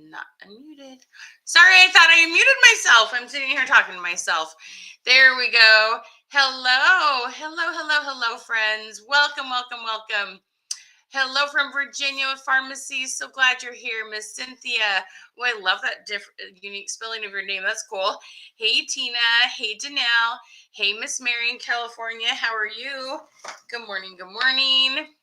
Not unmuted. Sorry, I thought I unmuted myself. I'm sitting here talking to myself. There we go. Hello, friends. Welcome, welcome, welcome. Hello from Virginia with Pharmacy. So glad you're here, Miss Cynthia. Oh, I love that unique spelling of your name. That's cool. Hey, Tina. Hey, Danelle. Hey, Miss Mary in California. How are you? Good morning. Good morning.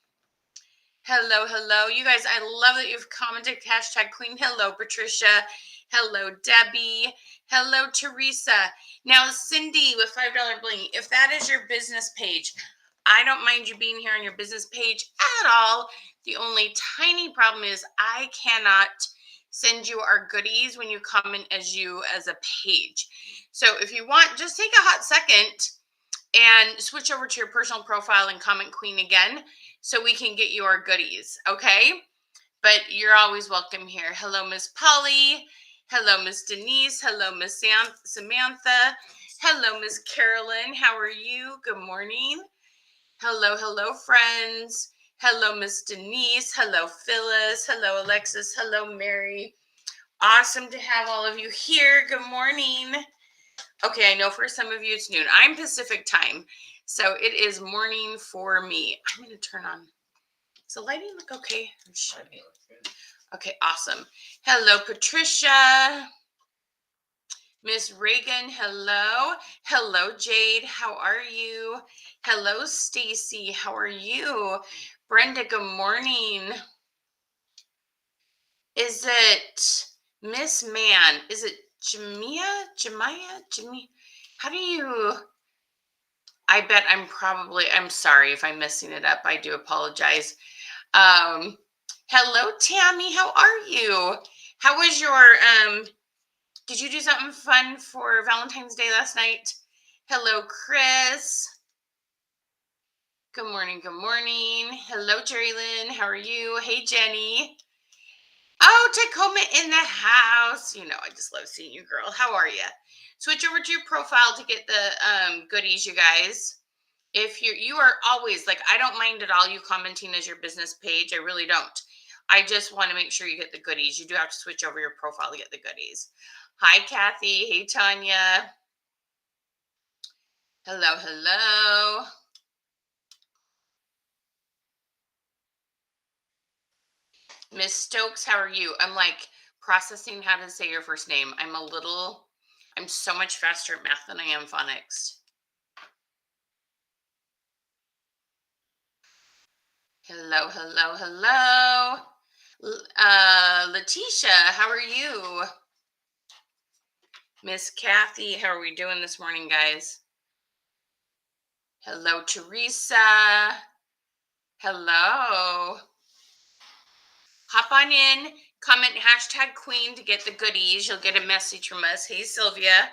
Hello. You guys, I love that you've commented hashtag Queen. Hello, Patricia. Hello, Debbie. Hello, Teresa. Now, Cindy with $5 bling. If that is your business page, I don't mind you being here on your business page at all. The only tiny problem is I cannot send you our goodies when you come in as a page. So if you want, just take a hot second and switch over to your personal profile and comment Queen again so we can get you our goodies, okay? But you're always welcome here. Hello, Miss Polly. Hello, Miss Denise. Hello, Miss Samantha. Hello, Miss Carolyn. How are you? Good morning. Hello, friends. Hello, Miss Denise. Hello, Phyllis. Hello, Alexis. Hello, Mary. Awesome to have all of you here. Good morning. Okay, I know for some of you it's noon. I'm Pacific time, so it is morning for me. I'm going to turn on. Does the lighting look okay? Okay, awesome. Hello, Patricia. Miss Reagan, hello. Hello, Jade. How are you? Hello, Stacy. How are you? Brenda, good morning. Is it Miss Man? Is it Jamia? How do you... I bet I'm sorry if I'm messing it up. I do apologize. Hello, Tammy. How are you? How was your, did you do something fun for Valentine's Day last night? Hello, Chris. Good morning. Hello, Jerry Lynn. How are you? Hey, Jenny. Oh, Tacoma in the house. You know, I just love seeing you, girl. How are you? Switch over to your profile to get the goodies, you guys. If you are always like, I don't mind at all you commenting as your business page. I really don't. I just want to make sure you get the goodies. You do have to switch over your profile to get the goodies. Hi, Kathy. Hey, Tanya. Hello. Miss Stokes, how are you? I'm like processing how to say your first name. I'm so much faster at math than I am phonics. Hello. Letitia, how are you? Miss Kathy, how are we doing this morning, guys? Hello, Teresa. Hello. Hop on in, comment hashtag Queen to get the goodies. You'll get a message from us. Hey, Sylvia.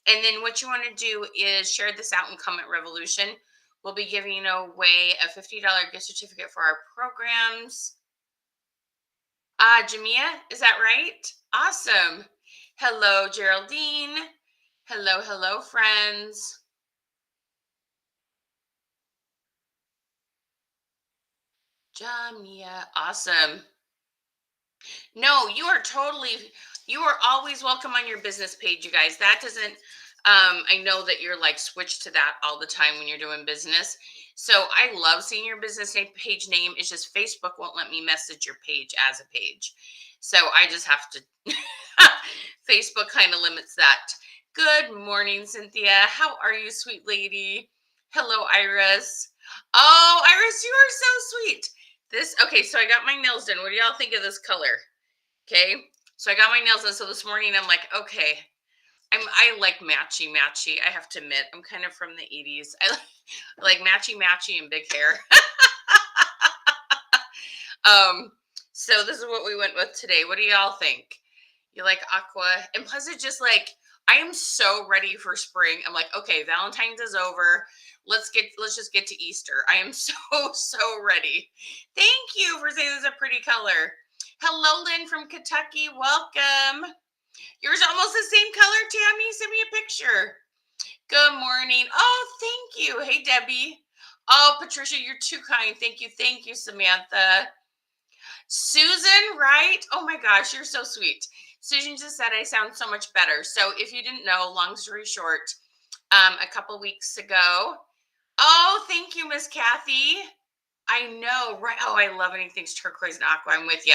And then what you want to do is share this out in Comment Revolution. We'll be giving away a $50 gift certificate for our programs. Jamia, is that right? Awesome. Hello, Geraldine. Hello, friends. Jamia, awesome. No, you are always welcome on your business page, you guys. That doesn't, I know that you're like switched to that all the time when you're doing business. So I love seeing your business page name. It's just Facebook won't let me message your page as a page. So I just have to, Facebook kind of limits that. Good morning, Cynthia. How are you, sweet lady? Hello, Iris. Oh, Iris, you are so sweet. Okay, so I got my nails done. What do y'all think of this color? Okay, so I got my nails done. So this morning I'm like, okay, I like matchy. I have to admit, I'm kind of from the 80s. I like matchy and big hair. So this is what we went with today. What do y'all think? You like aqua? And plus it's just like, I am so ready for spring. I'm like, okay, Valentine's is over. Let's just get to Easter. I am so ready. Thank you for saying this is a pretty color. Hello, Lynn from Kentucky. Welcome. Yours almost the same color, Tammy. Send me a picture. Good morning. Oh, thank you. Hey, Debbie. Oh, Patricia, you're too kind. Thank you, Samantha. Susan, right? Oh my gosh, you're so sweet. Susan just said I sound so much better. So if you didn't know, long story short, a couple weeks ago. Oh, thank you, Miss Kathy. I know, right? Oh, I love anything turquoise and aqua. I'm with you.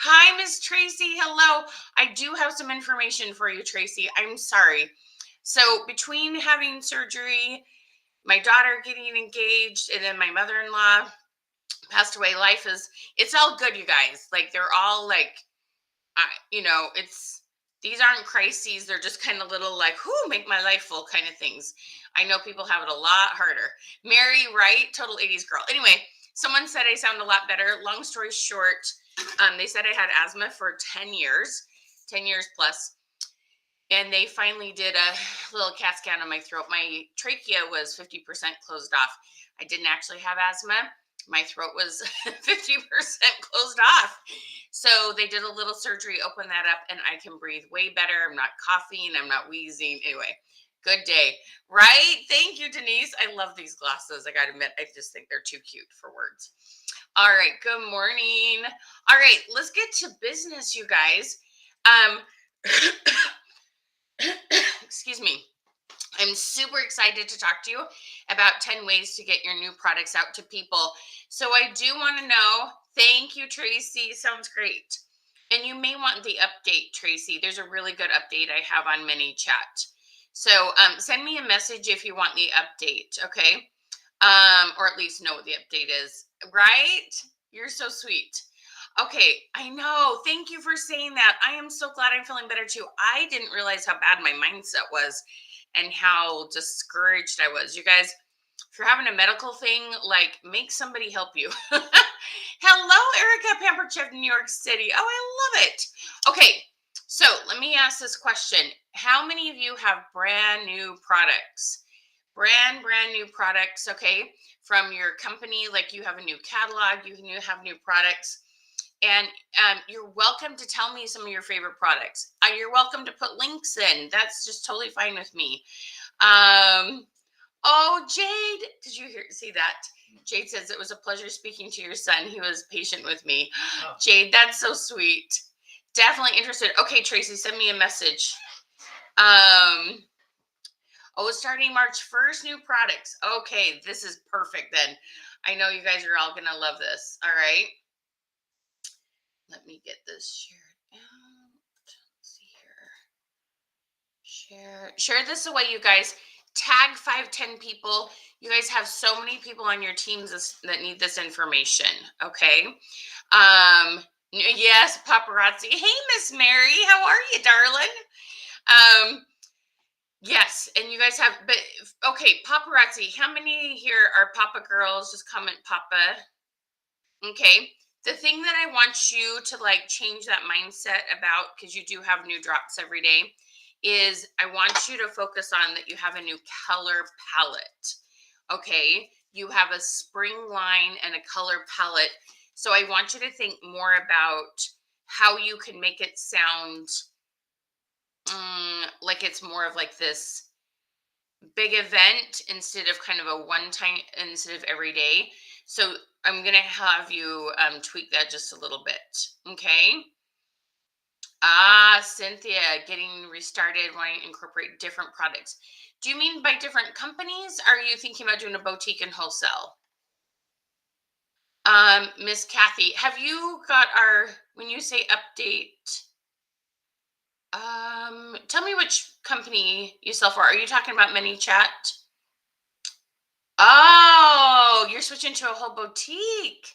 Hi, Miss Tracy. Hello. I do have some information for you, Tracy. I'm sorry. So between having surgery, my daughter getting engaged, and then my mother-in-law passed away, it's all good, you guys. Like they're all like, it's these aren't crises. They're just kind of little like, whoo, make my life full kind of things. I know people have it a lot harder. Mary, right? Total 80s girl. Anyway, someone said I sound a lot better. Long story short, they said I had asthma for 10 years plus. And they finally did a little CAT scan on my throat. My trachea was 50% closed off. I didn't actually have asthma. My throat was 50% closed off. So they did a little surgery, open that up, and I can breathe way better. I'm not coughing. I'm not wheezing. Anyway, good day. Right? Thank you, Denise. I love these glasses. I got to admit, I just think they're too cute for words. All right. Good morning. All right. Let's get to business, you guys. Excuse me. I'm super excited to talk to you about 10 ways to get your new products out to people. So I do want to know, thank you, Tracy. Sounds great. And you may want the update, Tracy. There's a really good update I have on ManyChat. So send me a message if you want the update, okay? Or at least know what the update is, right? You're so sweet. Okay, I know. Thank you for saying that. I am so glad I'm feeling better too. I didn't realize how bad my mindset was and how discouraged I was. You guys, if you're having a medical thing, like make somebody help you. Hello, Erica, Pampered Chef, New York City. Oh, I love it. Okay, so let me ask this question. How many of you have brand new products? Brand new products, okay, from your company, like you have a new catalog, you have new products. And you're welcome to tell me some of your favorite products. You're welcome to put links in. That's just totally fine with me. Oh, Jade, did you see that? Jade says it was a pleasure speaking to your son. He was patient with me. Oh. Jade, that's so sweet. Definitely interested. Okay, Tracy, send me a message. Starting March 1st, new products. Okay, this is perfect then. I know you guys are all going to love this. All right. Let me get this shared out. Let's see here. Share this away, you guys. Tag 5-10 people. You guys have so many people on your teams that need this information. Okay. Yes, paparazzi. Hey, Miss Mary, how are you, darling? Yes, and you guys have, but okay, paparazzi. How many here are Papa girls? Just comment Papa. Okay. The thing that I want you to like change that mindset about, because you do have new drops every day, is I want you to focus on that you have a new color palette. Okay. You have a spring line and a color palette. So I want you to think more about how you can make it sound like it's more of like this big event instead of kind of a one time, instead of every day. So I'm going to have you tweak that just a little bit. Okay. Cynthia, getting restarted, wanting to incorporate different products. Do you mean by different companies? Are you thinking about doing a boutique and wholesale? Miss Kathy, have you got when you say update, tell me which company you sell for. Are you talking about ManyChat? Oh, you're switching to a whole boutique.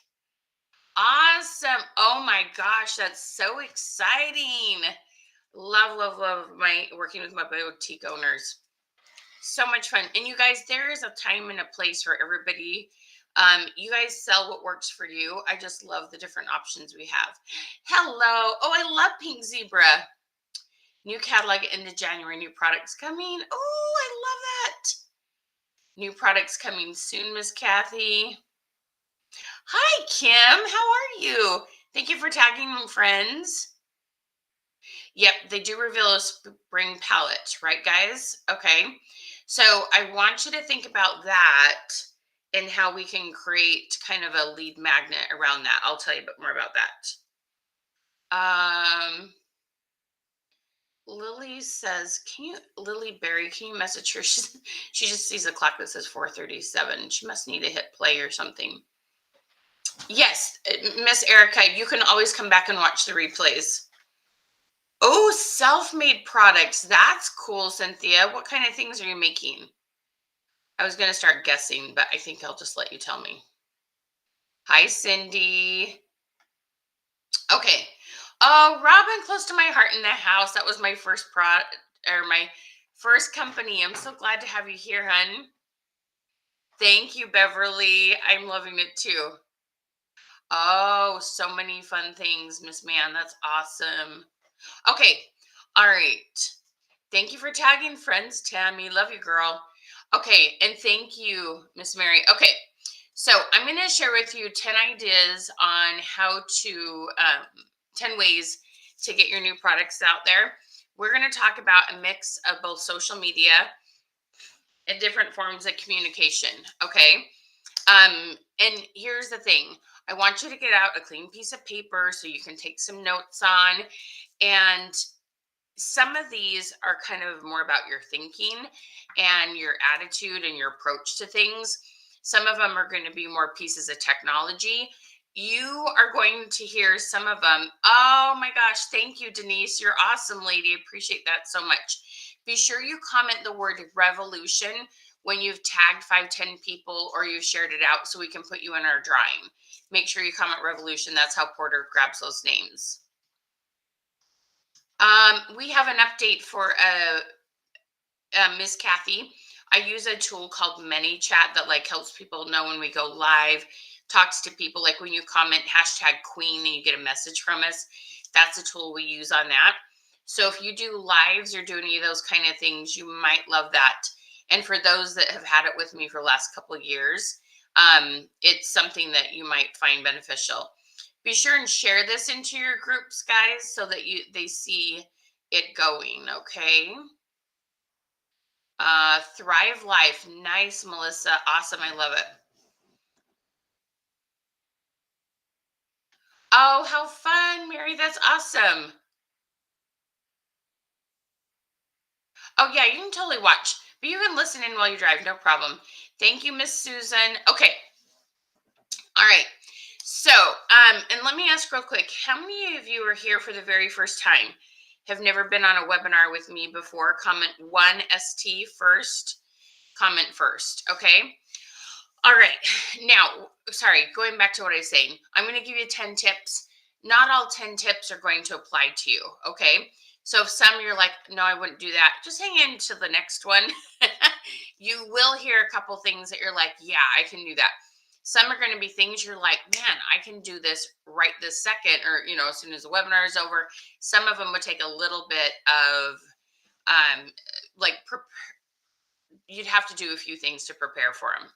Awesome. Oh my gosh, that's so exciting. Love my working with my boutique owners. So much fun. And you guys, there is a time and a place for everybody. You guys sell what works for you. I just love the different options we have. Hello. Oh, I love Pink Zebra. New catalog into January, new products coming. Oh, I love that. New products coming soon, Miss Kathy. Hi, Kim. How are you? Thank you for tagging friends. Yep, they do reveal a spring palette, right, guys? Okay. So I want you to think about that and how we can create kind of a lead magnet around that. I'll tell you a bit more about that. Lily says, Lily Berry, can you message her? She just sees a clock that says 4:37. She must need to hit play or something. Yes, Miss Erica, you can always come back and watch the replays. Oh, self-made products. That's cool, Cynthia. What kind of things are you making? I was going to start guessing, but I think I'll just let you tell me. Hi, Cindy. Okay. Oh, Robin, close to my heart in the house. That was my first my first company. I'm so glad to have you here, hun. Thank you, Beverly. I'm loving it too. Oh, so many fun things, Miss Man. That's awesome. Okay. All right. Thank you for tagging friends, Tammy. Love you, girl. Okay. And thank you, Miss Mary. Okay. So I'm going to share with you 10 ideas on how to, 10 ways to get your new products out there. We're going to talk about a mix of both social media and different forms of communication. Okay. And here's the thing. I want you to get out a clean piece of paper so you can take some notes on. And some of these are kind of more about your thinking and your attitude and your approach to things. Some of them are going to be more pieces of technology. You are going to hear some of them. Oh my gosh, thank you, Denise. You're awesome, lady. Appreciate that so much. Be sure you comment the word revolution when you've tagged 5-10 people or you've shared it out so we can put you in our drawing. Make sure you comment revolution. That's how Porter grabs those names. We have an update for Miss Kathy. I use a tool called ManyChat that like helps people know when we go live, talks to people. Like when you comment #Queen and you get a message from us, that's a tool we use on that. So if you do lives or do any of those kind of things, you might love that. And for those that have had it with me for the last couple of years, it's something that you might find beneficial. Be sure and share this into your groups, guys, so that they see it going. Okay. Thrive Life. Nice, Melissa. Awesome. I love it. Oh, how fun, Mary. That's awesome. Oh, yeah, you can totally watch, but you can listen in while you drive. No problem. Thank you, Miss Susan. Okay. All right. So, and let me ask real quick, how many of you are here for the very first time? Have never been on a webinar with me before? Comment 1ST first. Comment first. Okay. All right. Now, sorry, going back to what I was saying, I'm going to give you 10 tips. Not all 10 tips are going to apply to you. Okay. So if some you're like, no, I wouldn't do that, just hang in to the next one. You will hear a couple things that you're like, yeah, I can do that. Some are going to be things you're like, man, I can do this right this second, or, as soon as the webinar is over. Some of them would take a little bit of, like, you'd have to do a few things to prepare for them.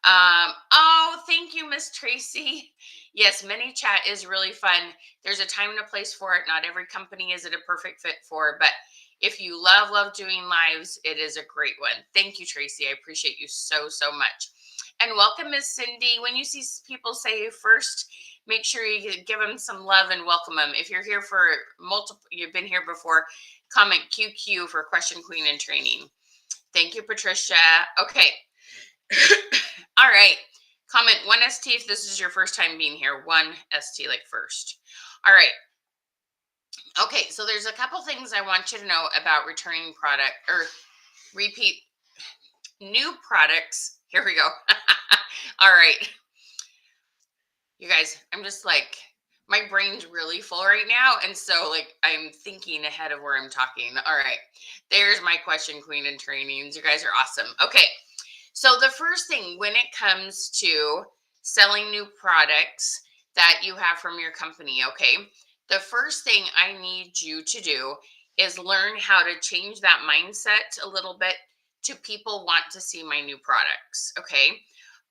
Oh, thank you, Miss Tracy. Yes, ManyChat is really fun. There's a time and a place for it. Not every company is it a perfect fit for, but if you love doing lives, it is a great one. Thank you, Tracy. I appreciate you so much. And welcome, Miss Cindy. When you see people say first, make sure you give them some love and welcome them. If you're here for you've been here before, comment QQ for Question Queen and Training. Thank you, Patricia. Okay. All right. Comment 1ST if this is your first time being here. 1ST, like first. All right. Okay, so there's a couple things I want you to know about returning product or repeat new products. Here we go. All right. You guys, I'm just like, my brain's really full right now. And so, like, I'm thinking ahead of where I'm talking. All right. There's my Question Queen and trainings. You guys are awesome. Okay. So the first thing when it comes to selling new products that you have from your company, okay, the first thing I need you to do is learn how to change that mindset a little bit to people want to see my new products, okay?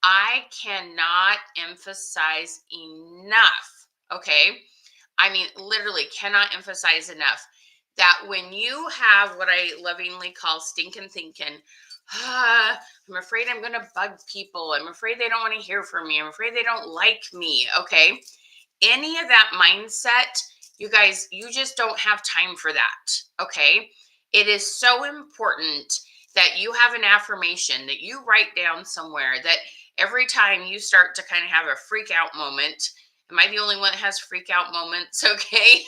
I cannot emphasize enough, okay? I mean, literally cannot emphasize enough that when you have what I lovingly call stinking thinking, I'm afraid I'm going to bug people. I'm afraid they don't want to hear from me. I'm afraid they don't like me. Okay. Any of that mindset, you guys, you just don't have time for that. Okay. It is so important that you have an affirmation that you write down somewhere that every time you start to kind of have a freak out moment, am I the only one that has freak out moments? Okay.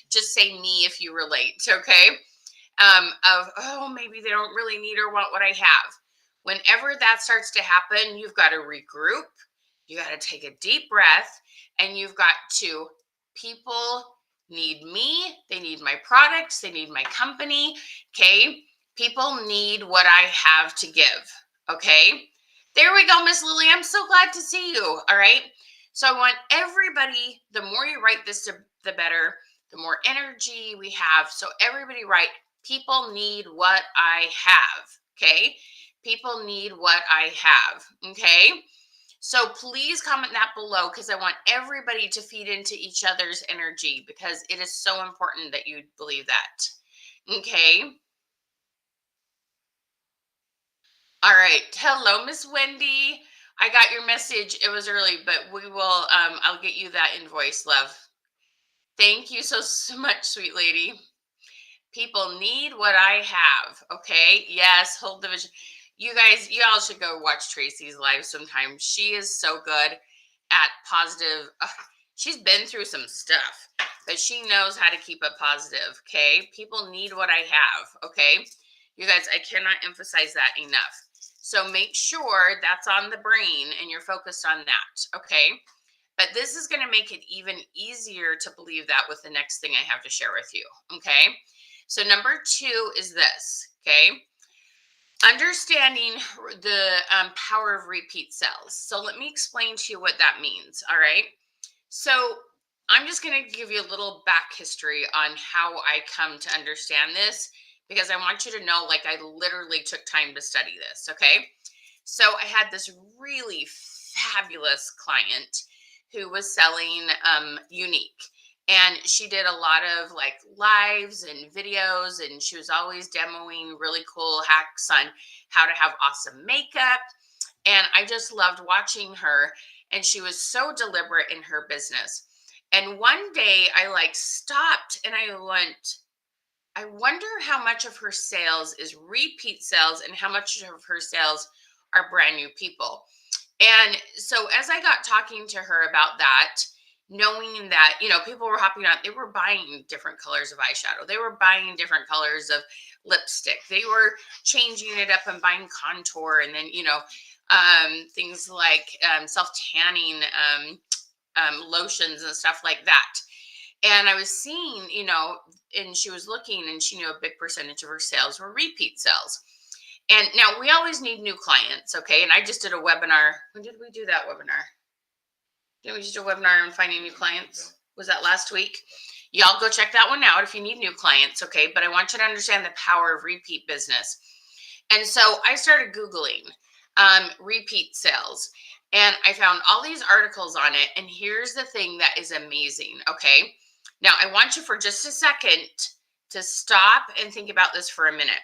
Just say me if you relate. Okay. Of, oh, maybe they don't really need or want what I have. Whenever that starts to happen, you've got to regroup. You got to take a deep breath and you've got to, people need me. They need my products. They need my company. Okay. People need what I have to give. Okay. There we go, Miss Lily. I'm so glad to see you. All right. So I want everybody, the more you write this, the better, the more energy we have. So everybody write, people need what I have. Okay. People need what I have. Okay. So please comment that below because I want everybody to feed into each other's energy because it is so important that you believe that. Okay. All right. Hello, Miss Wendy. I got your message. It was early, but we will I'll get you that invoice, love. Thank you so much, sweet lady. People need what I have. Okay. Yes. Hold the vision. You guys, you all should go watch Tracy's live sometime. She is so good at positive. She's been through some stuff, but she knows how to keep it positive. Okay. People need what I have. Okay. You guys, I cannot emphasize that enough. So make sure that's on the brain and you're focused on that. Okay. But this is going to make it even easier to believe that with the next thing I have to share with you. Okay. So number 2 is this. Okay. Understanding the power of repeat sales. So let me explain to you what that means. All right. So I'm just going to give you a little back history on how I come to understand this because I want you to know, like, I literally took time to study this. Okay. So I had this really fabulous client who was selling Unique. And she did a lot of like lives and videos, and she was always demoing really cool hacks on how to have awesome makeup. And I just loved watching her. And she was so deliberate in her business. And one day I like stopped and I went, I wonder how much of her sales is repeat sales and how much of her sales are brand new people. And so as I got talking to her about that, knowing that, people were hopping on, they were buying different colors of eyeshadow. They were buying different colors of lipstick. They were changing it up and buying contour and then, things like self tanning lotions and stuff like that. And I was seeing, and she was looking and she knew a big percentage of her sales were repeat sales. And now we always need new clients. Okay. And I just did a webinar. When did we do that webinar? Didn't we just do a webinar on finding new clients? Was that last week? Y'all go check that one out if you need new clients. Okay. But I want you to understand the power of repeat business. And so I started Googling repeat sales and I found all these articles on it. And here's the thing that is amazing. Okay. Now I want you for just a second to stop and think about this for a minute.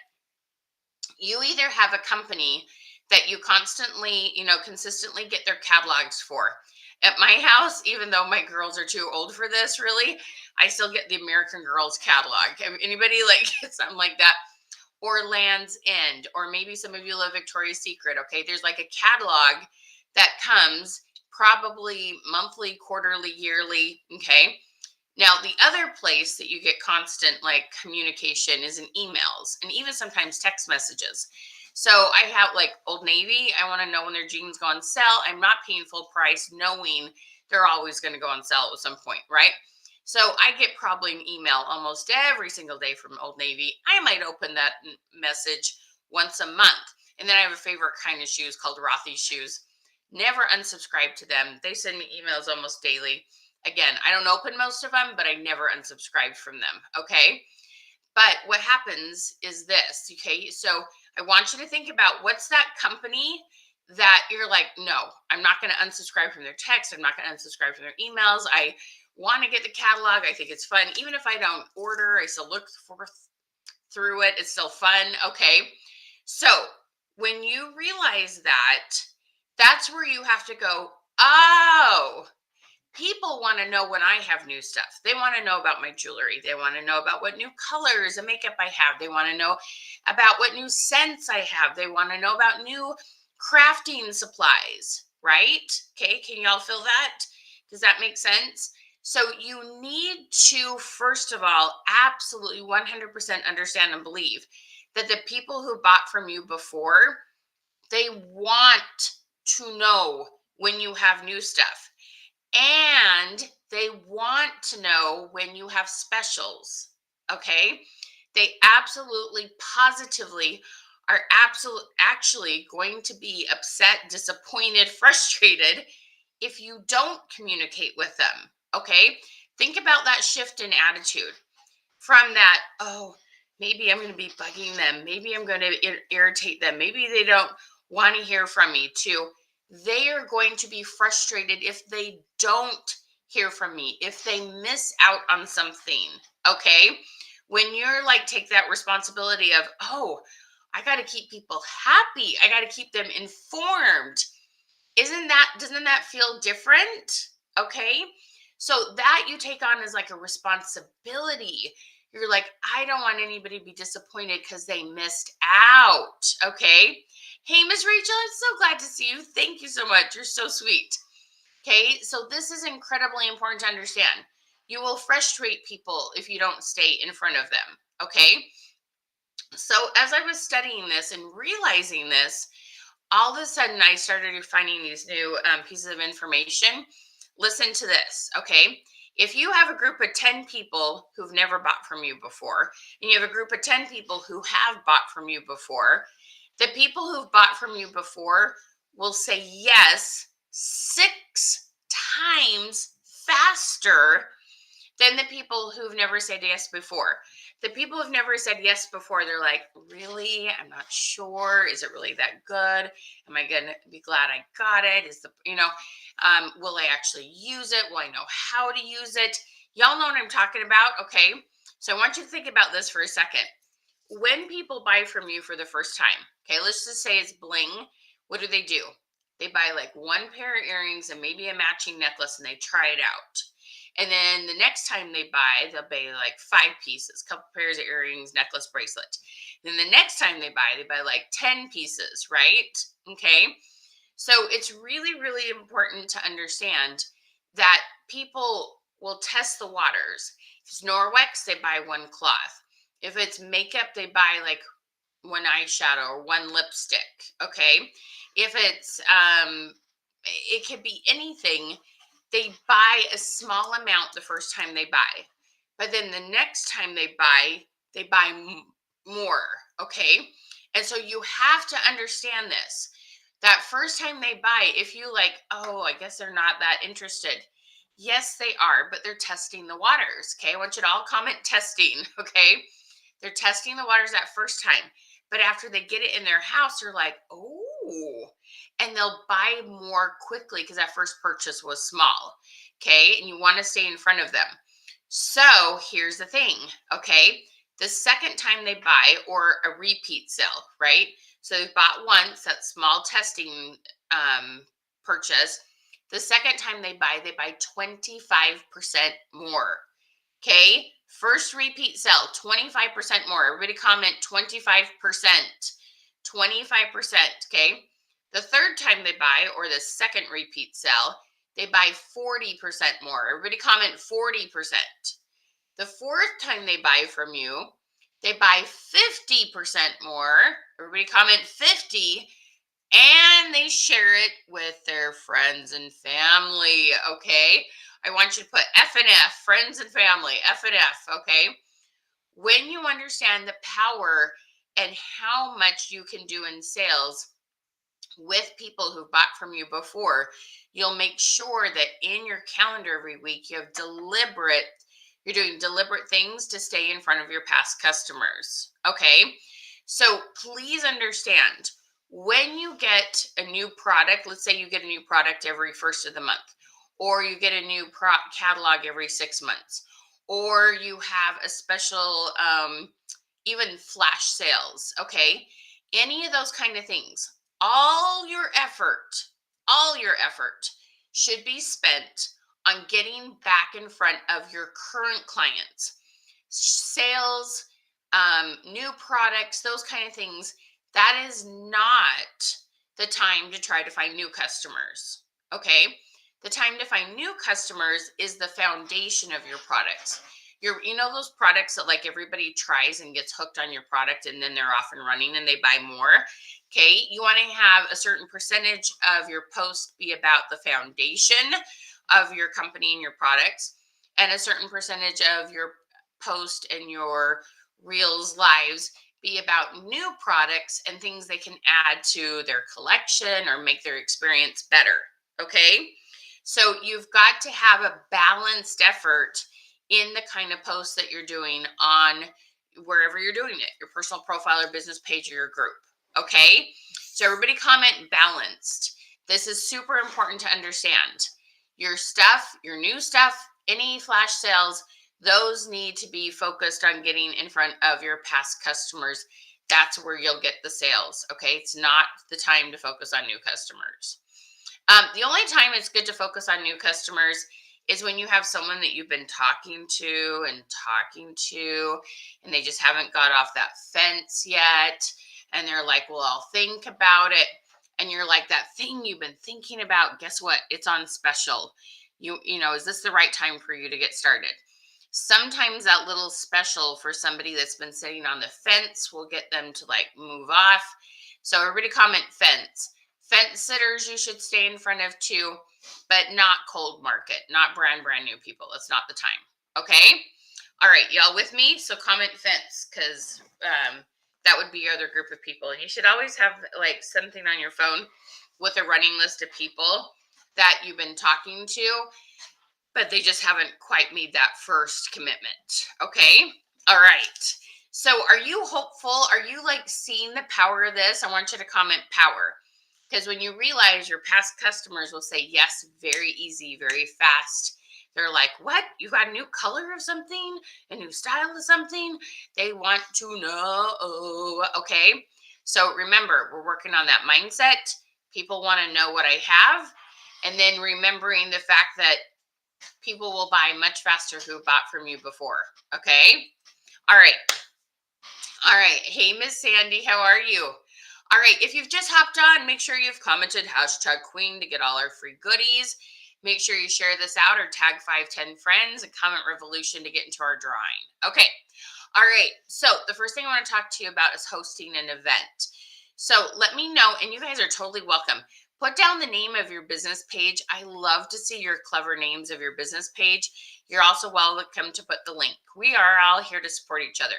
You either have a company that you constantly, consistently get their catalogs for. At my house, even though my girls are too old for this, really, I still get the American Girls catalog. Anybody like something like that? Or Land's End, or maybe some of you love Victoria's Secret. Okay, there's like a catalog that comes probably monthly, quarterly, yearly. Okay. Now, the other place that you get constant like communication is in emails and even sometimes text messages. So I have like Old Navy. I want to know when their jeans go on sale. I'm not paying full price knowing they're always going to go on sale at some point, right? So I get probably an email almost every single day from Old Navy. I might open that message once a month. And then I have a favorite kind of shoes called Rothy's shoes. Never unsubscribe to them. They send me emails almost daily. Again, I don't open most of them, but I never unsubscribed from them. Okay. But what happens is this. Okay. So I want you to think about what's that company that you're like, no, I'm not going to unsubscribe from their text. I'm not going to unsubscribe from their emails. I want to get the catalog. I think it's fun. Even if I don't order, I still look through it. It's still fun. Okay. So When you realize that, that's where you have to go, oh, people want to know when I have new stuff. They want to know about my jewelry. They want to know about what new colors of makeup I have. They want to know about what new scents I have. They want to know about new crafting supplies, right? Okay, can y'all feel that? Does that make sense? So you need to, first of all, absolutely 100% understand and believe that the people who bought from you before, they want to know when you have new stuff. And they want to know when you have specials. Okay. They absolutely, positively are actually going to be upset, disappointed, frustrated if you don't communicate with them. Okay. Think about that shift in attitude from that, oh, maybe I'm going to be bugging them. Maybe I'm going to irritate them. Maybe they don't want to hear from me, to they are going to be frustrated if they don't hear from me, if they miss out on something. Okay. When you're like, take that responsibility of, oh, I got to keep people happy, I got to keep them informed. Doesn't that feel different? Okay. So that you take on as like a responsibility. You're like, I don't want anybody to be disappointed because they missed out. Okay. Hey, Miss Rachel, I'm so glad to see you. Thank you so much. You're so sweet. Okay. So this is incredibly important to understand. You will frustrate people if you don't stay in front of them. Okay. So as I was studying this and realizing this, all of a sudden I started finding these new pieces of information. Listen to this, okay? If you have a group of 10 people who've never bought from you before, and you have a group of 10 people who have bought from you before, the people who've bought from you before will say yes 6 times faster than the people who've never said yes before. The people who've never said yes before, they're like, really? I'm not sure. Is it really that good? Am I going to be glad I got it? Will I actually use it? Will I know how to use it? Y'all know what I'm talking about? Okay. So I want you to think about this for a second. When people buy from you for the first time, okay, let's just say it's bling. What do? They buy like one pair of earrings and maybe a matching necklace, and they try it out. And then the next time they buy, they'll buy like 5 pieces, couple pairs of earrings, necklace, bracelet. Then the next time they buy like 10 pieces, right? Okay. So it's really, really important to understand that people will test the waters. If it's Norwex, they buy one cloth. If it's makeup, they buy like one eyeshadow or one lipstick. Okay. If it's it could be anything. They buy a small amount the first time they buy, but then the next time they buy more. Okay. And so you have to understand this. That first time they buy, if you like, oh, I guess they're not that interested. Yes, they are, but they're testing the waters. Okay. I want you to all comment testing. Okay. They're testing the waters that first time. But after they get it in their house, they're like, oh, and they'll buy more quickly because that first purchase was small. Okay. And you want to stay in front of them. So here's the thing. Okay. The second time they buy, or a repeat sale, right? So they bought once, that small testing purchase. The second time they buy 25% more. Okay. First repeat sale, 25% more. Everybody comment 25%. 25%. Okay. The third time they buy, or the second repeat sale, they buy 40% more. Everybody comment 40%. The fourth time they buy from you, they buy 50% more. Everybody comment 50, and they share it with their friends and family. Okay. I want you to put F and F, friends and family, F and F. Okay. When you understand the power and how much you can do in sales with people who bought from you before, you'll make sure that in your calendar every week you're doing deliberate things to stay in front of your past customers. Okay. So please understand, when you get a new product, let's say you get a new product every first of the month, or you get a new catalog every 6 months, or you have a special, even flash sales. Okay. any of those kind of things, all your effort should be spent on getting back in front of your current clients, sales, new products, those kind of things. That is not the time to try to find new customers. Okay. The time to find new customers is the foundation of your products. Those products that like everybody tries and gets hooked on your product and then they're off and running and they buy more. Okay. You want to have a certain percentage of your post be about the foundation of your company and your products, and a certain percentage of your post and your reels lives be about new products and things they can add to their collection or make their experience better. Okay. So you've got to have a balanced effort in the kind of posts that you're doing on wherever you're doing it, your personal profile or business page or your group. Okay. So everybody comment balanced. This is super important to understand. Your stuff, your new stuff, any flash sales, those need to be focused on getting in front of your past customers. That's where you'll get the sales. Okay. It's not the time to focus on new customers. The only time it's good to focus on new customers is when you have someone that you've been talking to, and they just haven't got off that fence yet. And they're like, well, I'll think about it. And you're like, that thing you've been thinking about, guess what? It's on special. Is this the right time for you to get started? Sometimes that little special for somebody that's been sitting on the fence will get them to like move off. So everybody comment fence. Fence sitters you should stay in front of too, but not cold market, not brand new people. That's not the time. Okay. All right. Y'all with me? So comment fence, because that would be your other group of people. And you should always have like something on your phone with a running list of people that you've been talking to, but they just haven't quite made that first commitment. Okay. All right. So are you hopeful? Are you like seeing the power of this? I want you to comment power. Because when you realize your past customers will say yes, very easy, very fast. They're like, what? You got a new color of something? A new style of something? They want to know. Okay. So remember, we're working on that mindset. People want to know what I have. And then remembering the fact that people will buy much faster who bought from you before. Okay. All right. All right. Hey, Miss Sandy, how are you? All right. If you've just hopped on, make sure you've commented #Queen to get all our free goodies. Make sure you share this out or tag 5-10 friends and comment revolution to get into our drawing. Okay. All right. So the first thing I want to talk to you about is hosting an event. So let me know, and you guys are totally welcome. Put down the name of your business page. I love to see your clever names of your business page. You're also welcome to put the link. We are all here to support each other.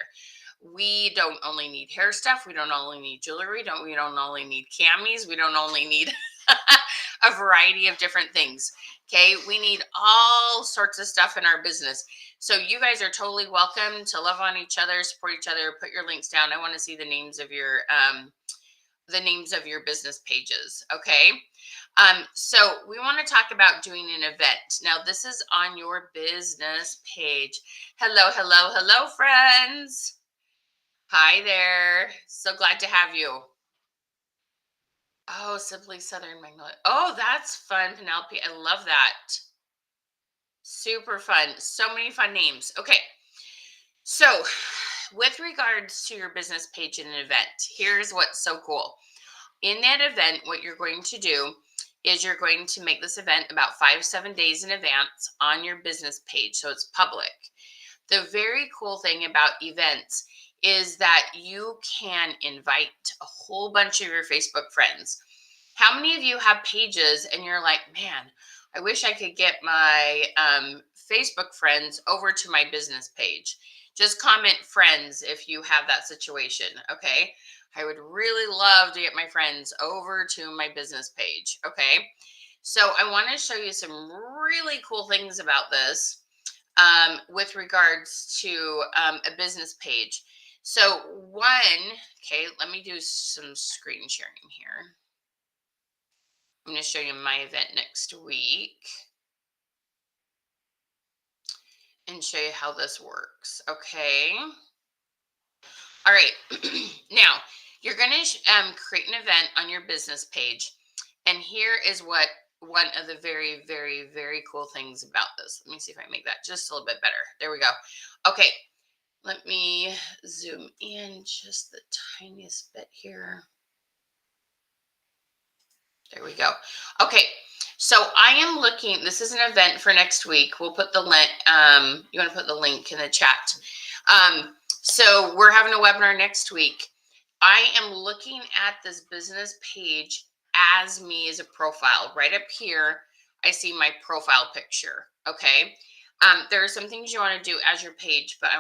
We don't only need hair stuff. We don't only need jewelry. We don't only need camis. We don't only need a variety of different things. Okay. We need all sorts of stuff in our business. So you guys are totally welcome to love on each other, support each other, put your links down. I want to see the names of your business pages. Okay. So we want to talk about doing an event. Now this is on your business page. Hello, friends. Hi there. So glad to have you. Oh, Simply Southern Magnolia. Oh, that's fun, Penelope. I love that. Super fun. So many fun names. Okay. So, with regards to your business page and an event, here's what's so cool. In that event, what you're going to do is you're going to make this event about 5-7 days in advance on your business page, so it's public. The very cool thing about events is that you can invite a whole bunch of your Facebook friends. How many of you have pages and you're like, man, I wish I could get my Facebook friends over to my business page? Just comment friends if you have that situation. Okay. I would really love to get my friends over to my business page. Okay. So I want to show you some really cool things about this with regards to a business page. So okay, let me do some screen sharing here. I'm going to show you my event next week and show you how this works. Okay. All right. Now, You're going to create an event on your business page. And here is what one of the very, very, very cool things about this. Let me see if I make that just a little bit better. There we go. Okay. Let me zoom in just the tiniest bit here. There we go. Okay. So I am looking, this is an event for next week. We'll put the link, you want to put the link in the chat. So we're having a webinar next week. I am looking at this business page as me as a profile. Right up here, I see my profile picture. Okay. There are some things you want to do as your page, but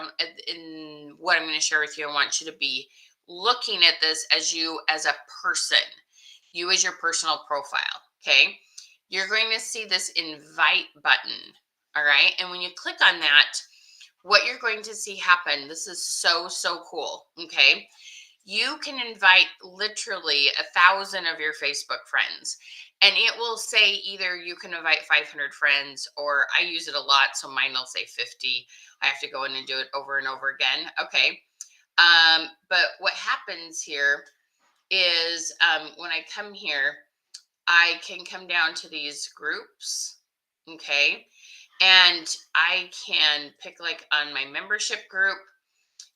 in what I'm going to share with you, I want you to be looking at this as you as a person, you as your personal profile. Okay. You're going to see this invite button. All right. And when you click on that, what you're going to see happen, this is so, so cool. Okay. You can invite literally 1,000 of your Facebook friends, and it will say either you can invite 500 friends, or I use it a lot, so mine will say 50. I have to go in and do it over and over again. Okay. But what happens here is when I come here, I can come down to these groups. Okay. And I can pick like on my membership group.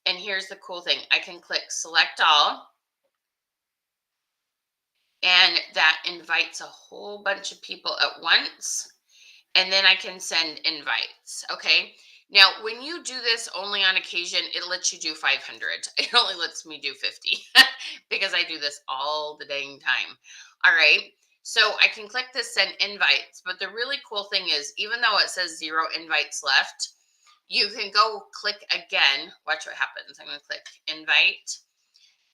And here's the cool thing. I can click select all. And that invites a whole bunch of people at once. And then I can send invites. Okay. Now, when you do this only on occasion, it lets you do 500. It only lets me do 50 because I do this all the dang time. All right. So I can click this send invites. But the really cool thing is, even though it says 0 invites left, you can go click again. Watch what happens. I'm going to click invite,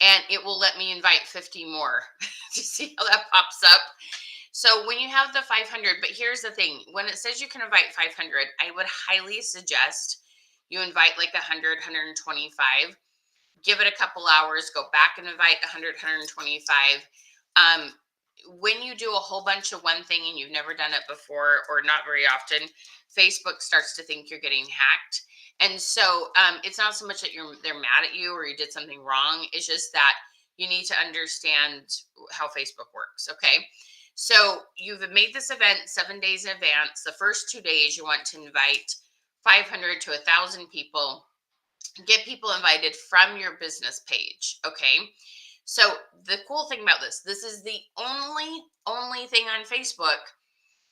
and it will let me invite 50 more. To see how that pops up. So when you have the 500, but here's the thing, when it says you can invite 500, I would highly suggest you invite like 100, 125, give it a couple hours, go back and invite 100, 125. When you do a whole bunch of one thing and you've never done it before, or not very often, Facebook starts to think you're getting hacked. And so it's not so much that they're mad at you or you did something wrong. It's just that you need to understand how Facebook works. Okay. So you've made this event 7 days in advance. The first 2 days, you want to invite 500 to 1,000 people. Get people invited from your business page. Okay. So the cool thing about this is the only thing on Facebook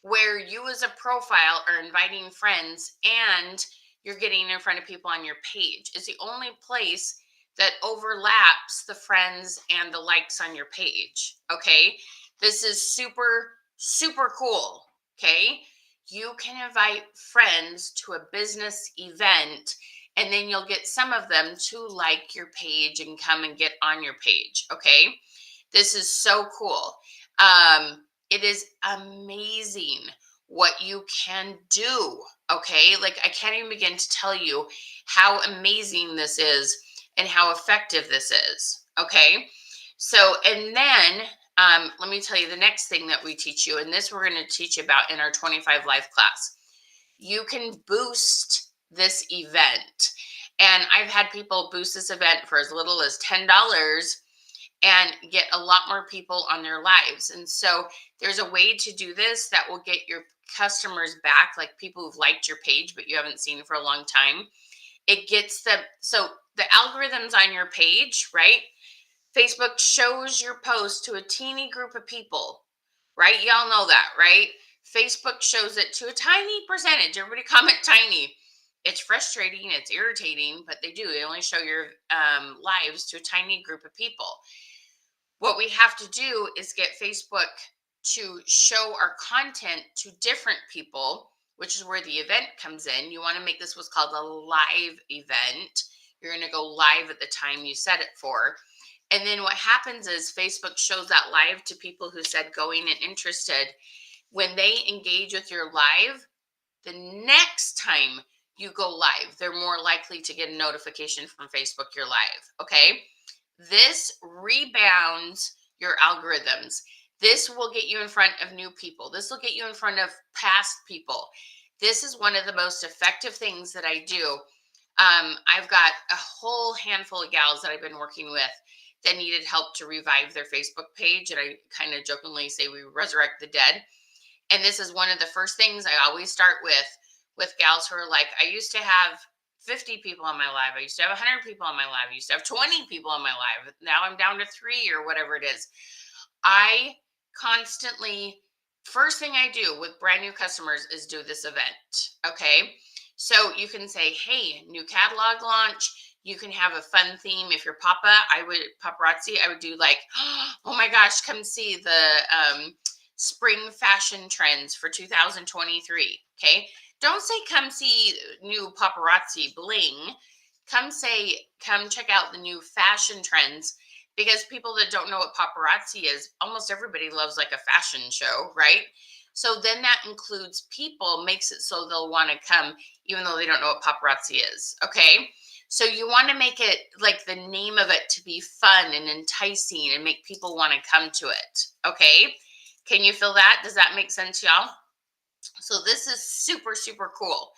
where you as a profile are inviting friends and you're getting in front of people on your page. Is the only place that overlaps the friends and the likes on your page. Okay. This is super, super cool. Okay. You can invite friends to a business event, and then you'll get some of them to like your page and come and get on your page. Okay. This is so cool. It is amazing what you can do. Okay. Like, I can't even begin to tell you how amazing this is and how effective this is. Okay. So, and then let me tell you the next thing that we teach you, and this we're going to teach about in our 25 Live class. You can boost this event. And I've had people boost this event for as little as $10 and get a lot more people on their lives. And so there's a way to do this that will get your customers back, like people who've liked your page, but you haven't seen for a long time. It gets them. So the algorithms on your page, right? Facebook shows your post to a teeny group of people, right? Y'all know that, right? Facebook shows it to a tiny percentage. Everybody comment tiny. It's frustrating, it's irritating, but they do. They only show your lives to a tiny group of people. What we have to do is get Facebook to show our content to different people, which is where the event comes in. You want to make this what's called a live event. You're going to go live at the time you set it for. And then what happens is Facebook shows that live to people who said going and interested. When they engage with your live, the next time you go live, they're more likely to get a notification from Facebook you're live. Okay. This rebounds your algorithms. This will get you in front of new people. This will get you in front of past people. This is one of the most effective things that I do. I've got a whole handful of gals that I've been working with that needed help to revive their Facebook page. And I kind of jokingly say we resurrect the dead. And this is one of the first things I always start with gals who are like, I used to have 50 people on my live. I used to have 100 people on my live. I used to have 20 people on my live. Now I'm down to 3 or whatever it is. I constantly, first thing I do with brand new customers is do this event. Okay. So you can say, hey, new catalog launch. You can have a fun theme. If you're paparazzi, I would do like, oh my gosh, come see the spring fashion trends for 2023. Okay. Don't say come see new paparazzi bling. Come check out the new fashion trends, because people that don't know what paparazzi is, almost everybody loves like a fashion show, right? So then that includes people, makes it so they'll want to come even though they don't know what paparazzi is. Okay. So you want to make it like the name of it to be fun and enticing and make people want to come to it. Okay. Can you feel that? Does that make sense, y'all? So this is super, super cool.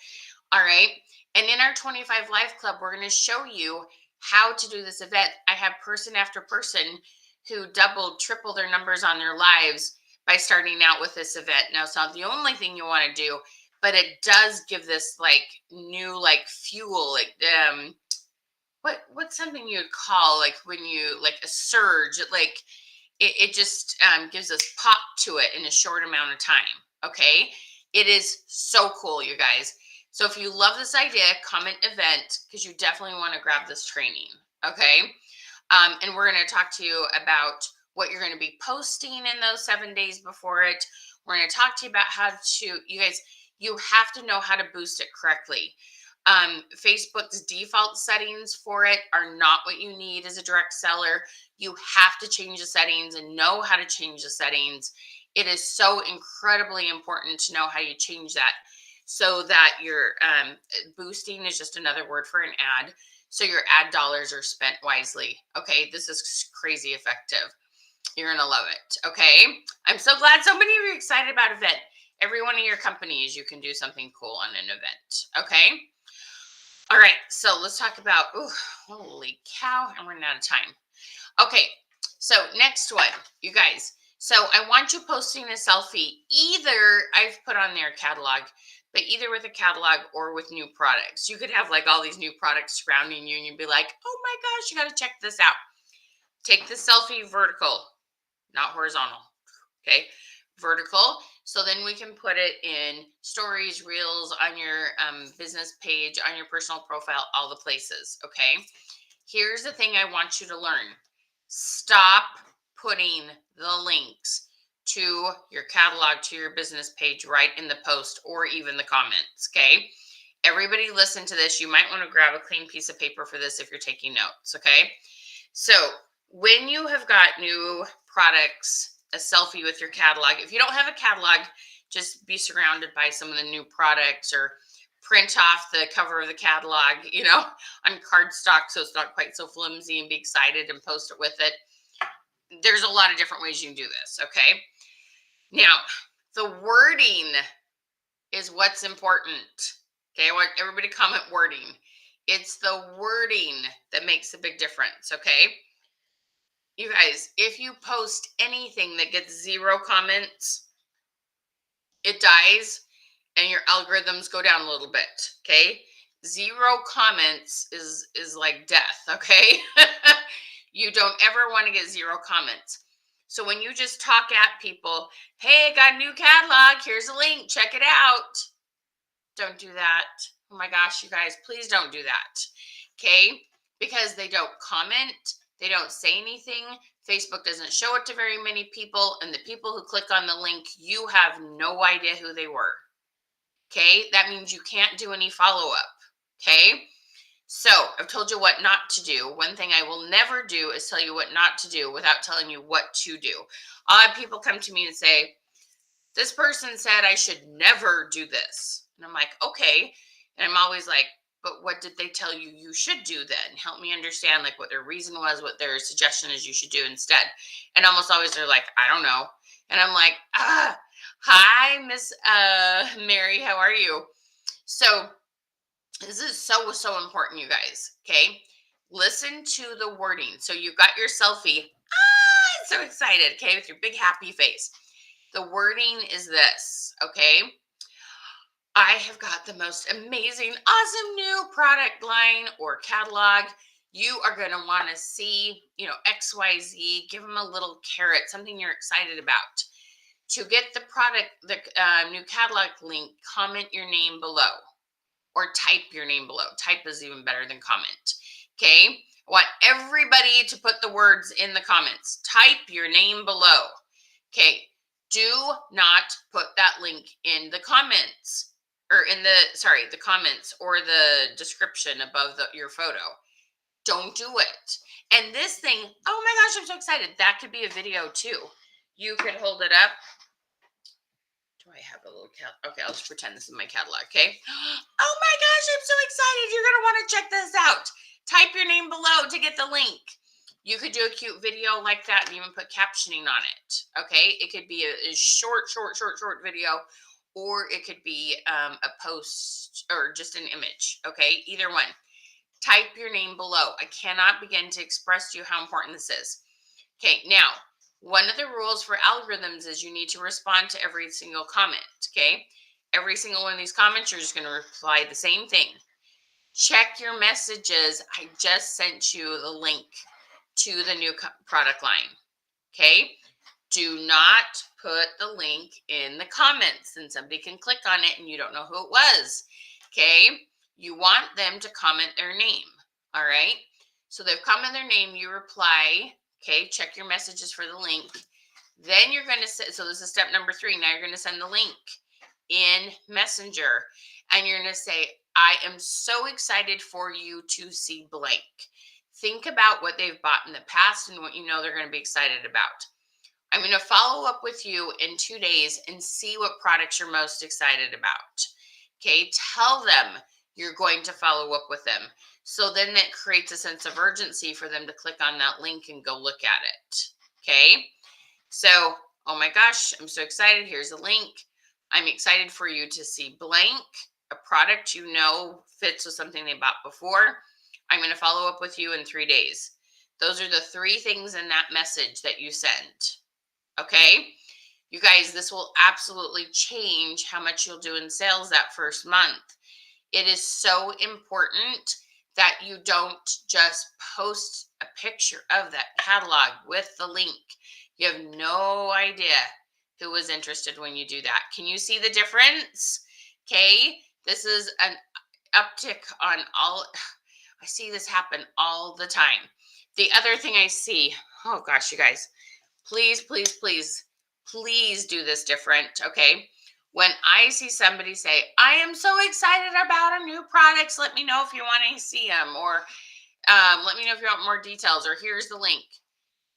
All right. And in our 25 Live Club, we're going to show you how to do this event. I have person after person who doubled, tripled their numbers on their lives by starting out with this event. Now, it's not the only thing you want to do, but it does give this like new like fuel, like what's something you'd call like when you like a surge, like it just gives us pop to it in a short amount of time. Okay. It is so cool, you guys. So if you love this idea, comment event, because you definitely want to grab this training. Okay. And we're going to talk to you about what you're going to be posting in those 7 days before it. We're going to talk to you about how to, you guys, you have to know how to boost it correctly. Facebook's default settings for it are not what you need as a direct seller. You have to change the settings and know how to change the settings. It is so incredibly important to know how you change that, so that your boosting is just another word for an ad. So your ad dollars are spent wisely. Okay, this is crazy effective. You're going to love it. Okay, I'm so glad so many of you are excited about event. Every one of your companies, you can do something cool on an event. Okay. All right, so let's talk about, holy cow, I'm running out of time. Okay, so next one, you guys. So I want you posting a selfie. Either I've put on their catalog, but either with a catalog or with new products. You could have like all these new products surrounding you and you'd be like, oh my gosh, you got to check this out. Take the selfie vertical, not horizontal. Okay, vertical. So then we can put it in stories, reels, on your business page, on your personal profile, all the places. Okay, here's the thing I want you to learn. Stop putting the links to your catalog, to your business page right in the post or even the comments. Okay, everybody listen to this. You might want to grab a clean piece of paper for this if you're taking notes. Okay, so when you have got new products, a selfie with your catalog. If you don't have a catalog, just be surrounded by some of the new products, or print off the cover of the catalog, on cardstock so it's not quite so flimsy, and be excited and post it with it. There's a lot of different ways you can do this, okay? Now, the wording is what's important, okay? I want everybody to comment wording. It's the wording that makes a big difference, okay? You guys, if you post anything that gets 0 comments, it dies and your algorithms go down a little bit. Okay. 0 comments is like death. Okay. You don't ever want to get 0 comments. So when you just talk at people, hey, I got a new catalog. Here's a link. Check it out. Don't do that. Oh my gosh, you guys, please don't do that. Okay. Because they don't comment. They don't say anything. Facebook doesn't show it to very many people. And the people who click on the link, you have no idea who they were. Okay. That means you can't do any follow-up. Okay. So I've told you what not to do. One thing I will never do is tell you what not to do without telling you what to do. I'll have people come to me and say, this person said I should never do this. And I'm like, okay. And I'm always like, but what did they tell you you should do then? Help me understand like what their reason was, what their suggestion is you should do instead. And almost always they're like, I don't know. And I'm like, hi, Miss Mary, how are you? So this is so important, you guys. Okay. listen to the wording. So you've got your selfie. Ah, I'm so excited. Okay, with your big happy face. The wording is this. Okay. I have got the most amazing, awesome new product line or catalog. You are going to want to see, XYZ, give them a little carrot, something you're excited about. To get the product, the new catalog link, comment your name below or type your name below. Type is even better than comment. Okay. I want everybody to put the words in the comments. Type your name below. Okay. Do not put that link in the comments or the comments or the description above your photo. Don't do it. And this thing, oh my gosh, I'm so excited. That could be a video too. You could hold it up. Do I have a little okay, I'll just pretend this is my catalog, okay? Oh my gosh, I'm so excited. You're going to want to check this out. Type your name below to get the link. You could do a cute video like that and even put captioning on it, okay? It could be a short video, or it could be a post or just an image, okay? Either one. Type your name below. I cannot begin to express to you how important this is. Okay, now, one of the rules for algorithms is you need to respond to every single comment, okay? Every single one of these comments, you're just going to reply the same thing. Check your messages. I just sent you the link to the new product line, okay? Do not put the link in the comments, and somebody can click on it and you don't know who it was, okay? You want them to comment their name, all right? So they've commented their name, you reply, okay? Check your messages for the link. Then you're going to say, so this is step number 3. Now you're going to send the link in Messenger, and you're going to say, I am so excited for you to see blank. Think about what they've bought in the past and what you know they're going to be excited about. I'm going to follow up with you in 2 days and see what products you're most excited about. Okay, tell them you're going to follow up with them. So then that creates a sense of urgency for them to click on that link and go look at it. Okay, so, oh my gosh, I'm so excited. Here's a link. I'm excited for you to see blank, a product you know fits with something they bought before. I'm going to follow up with you in 3 days. Those are the 3 things in that message that you send. Okay, you guys, this will absolutely change how much you'll do in sales that first month. It is so important that you don't just post a picture of that catalog with the link. You have no idea who was interested when you do that. Can you see the difference? Okay, this is an uptick on all. I see this happen all the time. The other thing I see, oh gosh, you guys, please do this different, okay? When I see somebody say, I am so excited about a new products, let me know if you want to see them, or let me know if you want more details, or here's the link.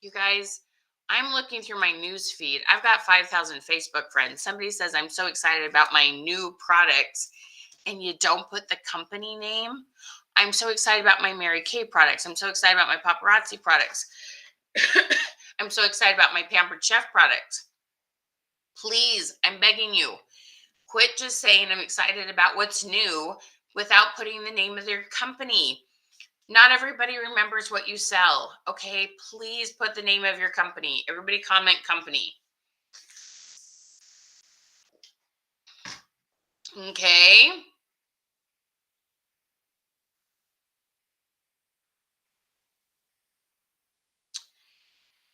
You guys, I'm looking through my news feed. I've got 5,000 Facebook friends. Somebody says, I'm so excited about my new products, and you don't put the company name. I'm so excited about my Mary Kay products. I'm so excited about my paparazzi products. I'm so excited about my Pampered Chef products. Please, I'm begging you, quit just saying I'm excited about what's new without putting the name of their company. Not everybody remembers what you sell, okay? Please put the name of your company. Everybody comment company. Okay.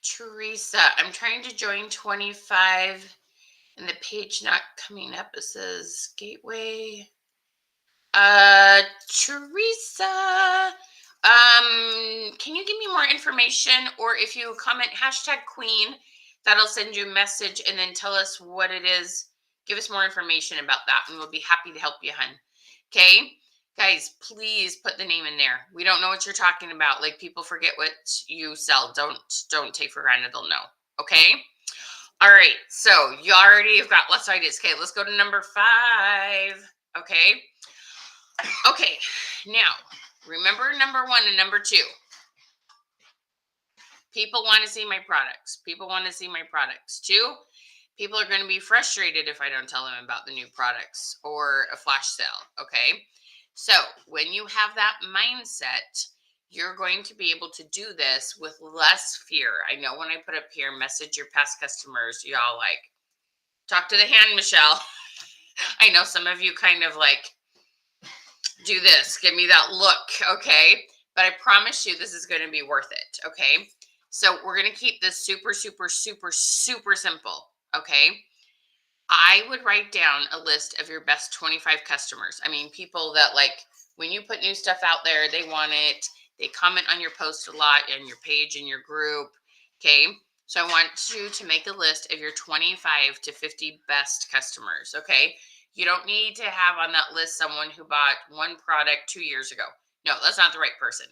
Teresa, I'm trying to join 25 and the page not coming up. It says gateway. Teresa, can you give me more information? Or if you comment #queen, that'll send you a message and then tell us what it is. Give us more information about that and we'll be happy to help you, hun. Okay, guys, please put the name in there. We don't know what you're talking about. Like, people forget what you sell. Don't take for granted they'll know. Okay. All right. So you already have got lots of ideas. Okay, let's go to number 5. Okay. Okay, now, remember number 1 and number 2. People want to see my products. People want to see my products. 2, people are going to be frustrated if I don't tell them about the new products or a flash sale, okay? So when you have that mindset, you're going to be able to do this with less fear. I know when I put up here, message your past customers, y'all like, talk to the hand, Michelle. I know some of you kind of like, do this, give me that look, okay? But I promise you this is going to be worth it, okay? So we're going to keep this super, super, super, super simple, okay? I would write down a list of your best 25 customers. I mean, people that like, when you put new stuff out there, they want it. They comment on your post a lot and your page and your group, okay? So I want you to make a list of your 25 to 50 best customers, okay? You don't need to have on that list someone who bought one product 2 years ago. No, that's not the right person.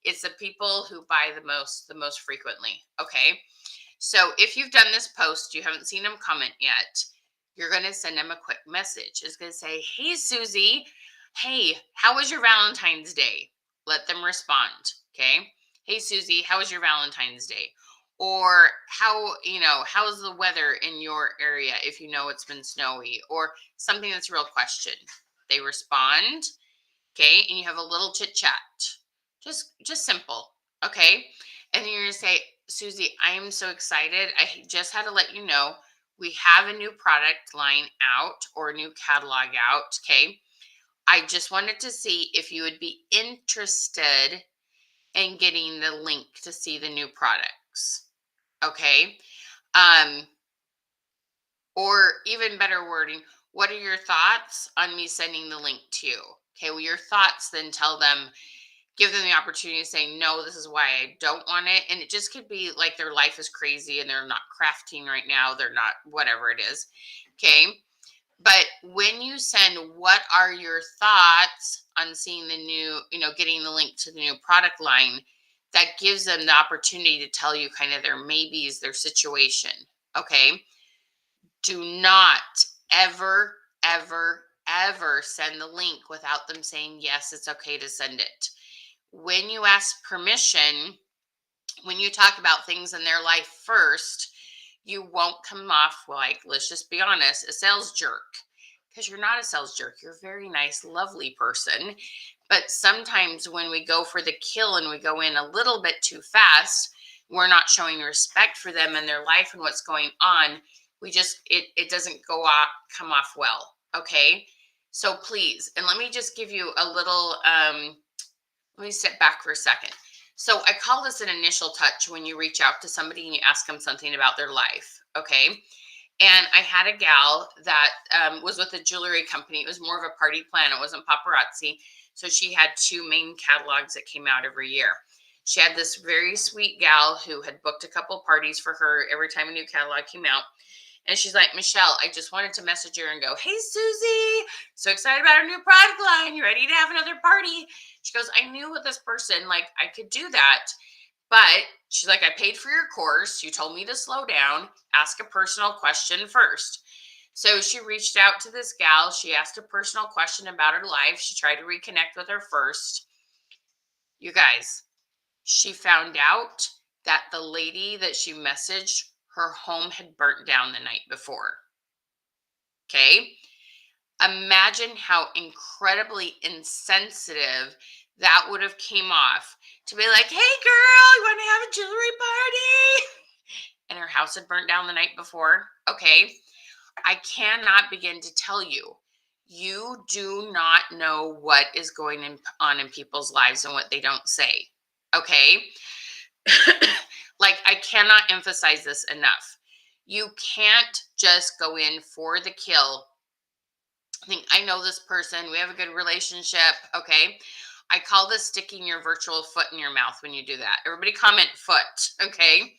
It's the people who buy the most frequently, okay? So if you've done this post, you haven't seen them comment yet, you're going to send them a quick message. It's going to say, hey, Susie, hey, how was your Valentine's Day? Let them respond, okay? Hey, Susie, how was your Valentine's Day? Or how's the weather in your area if you know it's been snowy? Or something that's a real question. They respond, okay? And you have a little chit chat. Just simple, okay? And then you're going to say, Susie, I am so excited. I just had to let you know we have a new product line out or a new catalog out, okay? I just wanted to see if you would be interested in getting the link to see the new products, okay? Or even better wording, what are your thoughts on me sending the link to you? Okay, well, your thoughts, then give them the opportunity to say, no, this is why I don't want it. And it just could be like their life is crazy and they're not crafting right now. They're not, whatever it is. Okay. But when you send, what are your thoughts on seeing the new, getting the link to the new product line, that gives them the opportunity to tell you kind of their maybes, their situation. Okay. Do not ever, ever, ever send the link without them saying, yes, it's okay to send it. When you ask permission, when you talk about things in their life first, you won't come off like, let's just be honest, a sales jerk. Because you're not a sales jerk. You're a very nice, lovely person. But sometimes when we go for the kill and we go in a little bit too fast, we're not showing respect for them and their life and what's going on. It doesn't come off well. Okay. So please, and let me just give you a little, let me step back for a second. So I call this an initial touch when you reach out to somebody and you ask them something about their life. Okay. And I had a gal that was with a jewelry company. It was more of a party plan. It wasn't paparazzi. So she had 2 main catalogs that came out every year. She had this very sweet gal who had booked a couple parties for her every time a new catalog came out. And she's like, Michelle, I just wanted to message her and go, hey, Susie, so excited about our new product line. You ready to have another party? She goes, I knew with this person, like I could do that. But she's like, I paid for your course. You told me to slow down, ask a personal question first. So she reached out to this gal. She asked a personal question about her life. She tried to reconnect with her first. You guys, she found out that the lady that she messaged, her home had burnt down the night before. Okay. Imagine how incredibly insensitive that would have came off to be like, hey girl, you want to have a jewelry party? And her house had burnt down the night before. Okay. I cannot begin to tell you, you do not know what is going on in people's lives and what they don't say. Okay. Like, I cannot emphasize this enough. You can't just go in for the kill. Think, I know this person. We have a good relationship. Okay. I call this sticking your virtual foot in your mouth when you do that. Everybody comment foot. Okay.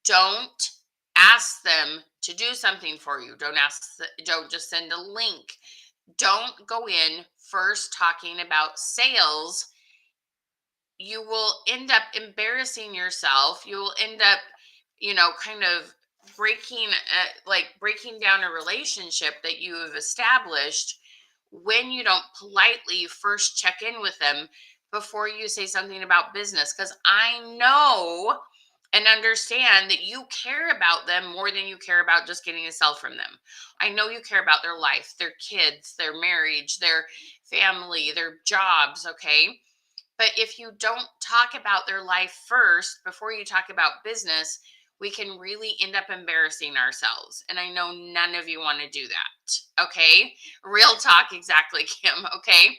Don't ask them to do something for you. Don't just send a link. Don't go in first talking about sales. You will end up embarrassing yourself. You will end up, kind of breaking down a relationship that you have established when you don't politely first check in with them before you say something about business. Because I know and understand that you care about them more than you care about just getting a sell from them. I know you care about their life, their kids, their marriage, their family, their jobs, okay? But if you don't talk about their life first before you talk about business, we can really end up embarrassing ourselves. And I know none of you want to do that. Okay. Real talk, exactly, Kim. Okay.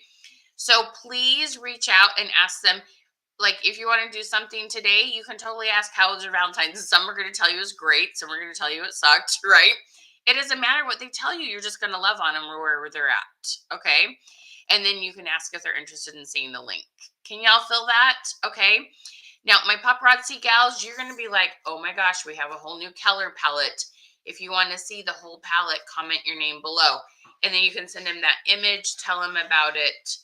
So please reach out and ask them. Like, if you want to do something today, you can totally ask, how was your Valentine's? And some are going to tell you it was great. Some are going to tell you it sucked, right? It doesn't matter what they tell you. You're just going to love on them or wherever they're at. Okay. And then you can ask if they're interested in seeing the link. Can y'all feel that? Okay. Now, my paparazzi gals, you're going to be like, oh my gosh, we have a whole new color palette. If you want to see the whole palette, comment your name below. And then you can send them that image, tell them about it,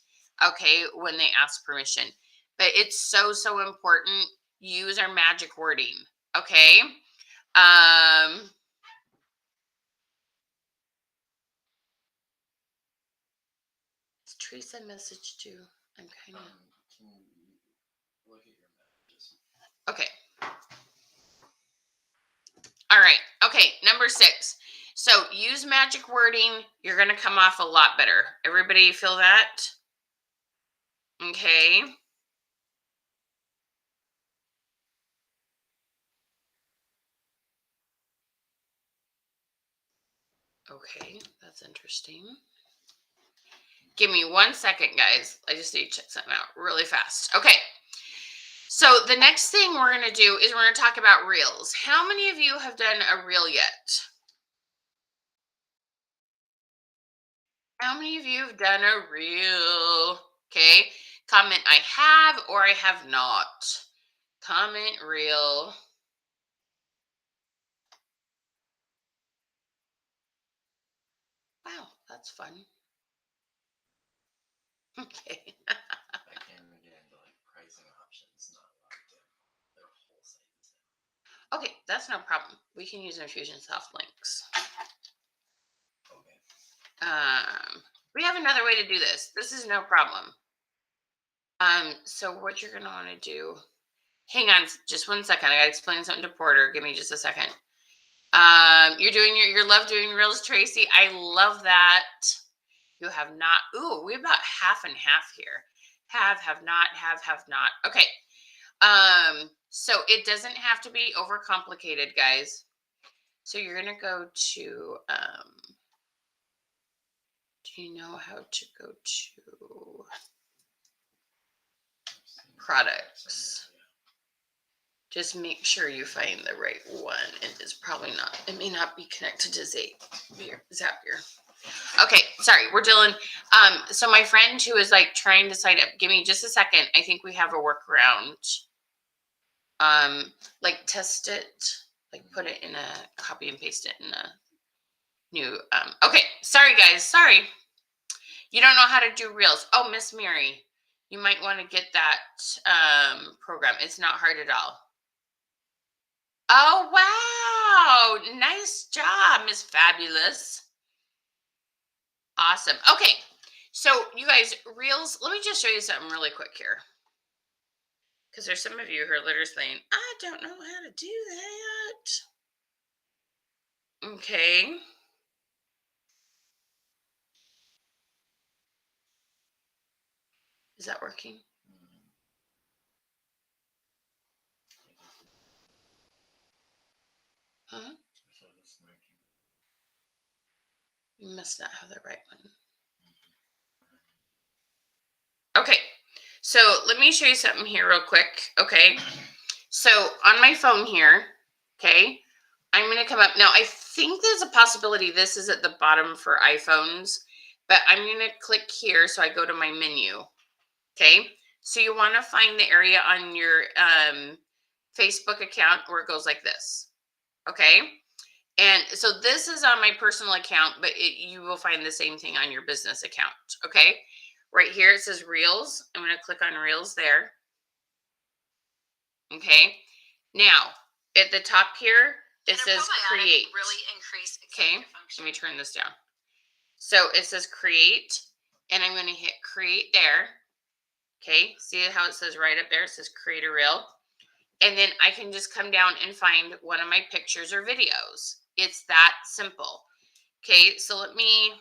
okay, when they ask permission. But it's so, so important. Use our magic wording, okay? Teresa messaged you. I'm kind of... look at your messages. Okay. All right. Okay, number 6. So use magic wording. You're going to come off a lot better. Everybody feel that? Okay. Okay, that's interesting. Give me 1 second, guys. I just need to check something out really fast. Okay. So the next thing we're going to do is we're going to talk about reels. How many of you have done a reel yet? How many of you have done a reel? Okay. Comment I have or I have not. Comment reel. Wow, that's fun. Okay. I can't even get into like pricing options, not locked in. Their whole site is in. Okay, that's no problem. We can use Infusionsoft links. Okay. We have another way to do this. This is no problem. So what you're gonna want to do? Hang on, just 1 second. I gotta explain something to Porter. Give me just a second. You're doing your love doing reels, Tracy. I love that. You have not. Ooh, we about half and half here. Have not, have not. Okay. So it doesn't have to be overcomplicated, guys. So you're gonna go to do you know how to go to products? Just make sure you find the right one. It is probably not. It may not be connected to Zapier. Okay, sorry, we're dealing. So my friend who is like trying to sign up, give me just a second. I think we have a workaround. Like test it, like put it in a copy and paste it in a new. Okay, sorry guys, sorry. You don't know how to do reels. Oh, Miss Mary, you might want to get that program. It's not hard at all. Oh, wow. Nice job, Miss Fabulous. Awesome. Okay. So you guys, reels, let me just show you something really quick here. Because there's some of you who are literally saying, I don't know how to do that. Okay. Is that working? Huh? You must not have the right one. Okay, so let me show you something here real quick. Okay, so on my phone here, okay, I'm going to come up. Now, I think there's a possibility this is at the bottom for iPhones, but I'm going to click here so I go to my menu. Okay, so you want to find the area on your Facebook account where it goes like this. Okay, and so this is on my personal account, but you will find the same thing on your business account. Okay, right here it says Reels. I'm going to click on Reels there. Okay, now at the top here it says Create. Really increase. Okay, let me turn this down. So it says Create, and I'm going to hit Create there. Okay, see how it says right up there? It says Create a Reel. And then I can just come down and find one of my pictures or videos. It's that simple. Okay, so let me,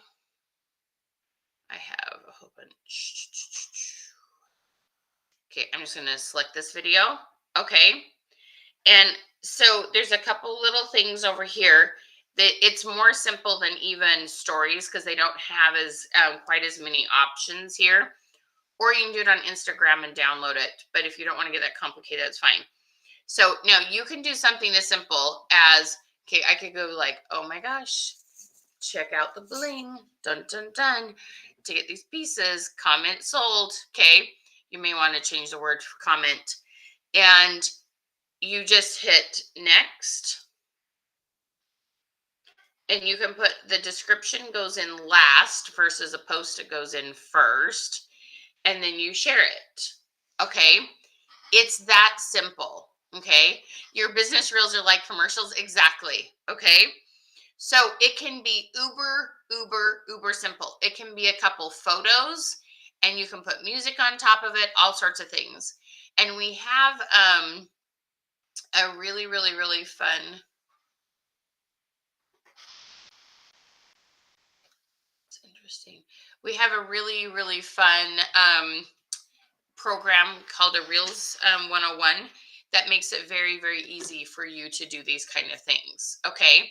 I have a whole bunch. Okay, I'm just going to select this video. Okay. And so there's a couple little things over here that it's more simple than even stories because they don't have as quite as many options here. Or you can do it on Instagram and download it. But if you don't want to get that complicated, that's fine. So now you can do something as simple as, okay, I could go like, oh my gosh, check out the bling, dun, dun, dun, to get these pieces, comment sold. Okay, you may want to change the word for comment. And you just hit next. And you can put the description goes in last versus a post that goes in first. And then you share it. Okay. It's that simple. Okay. Your business reels are like commercials. Exactly. Okay. So it can be uber simple. It can be a couple photos and you can put music on top of it, all sorts of things. And we have a really fun interesting. We have a really fun program called a Reels 101 that makes it very easy for you to do these kind of things. Okay.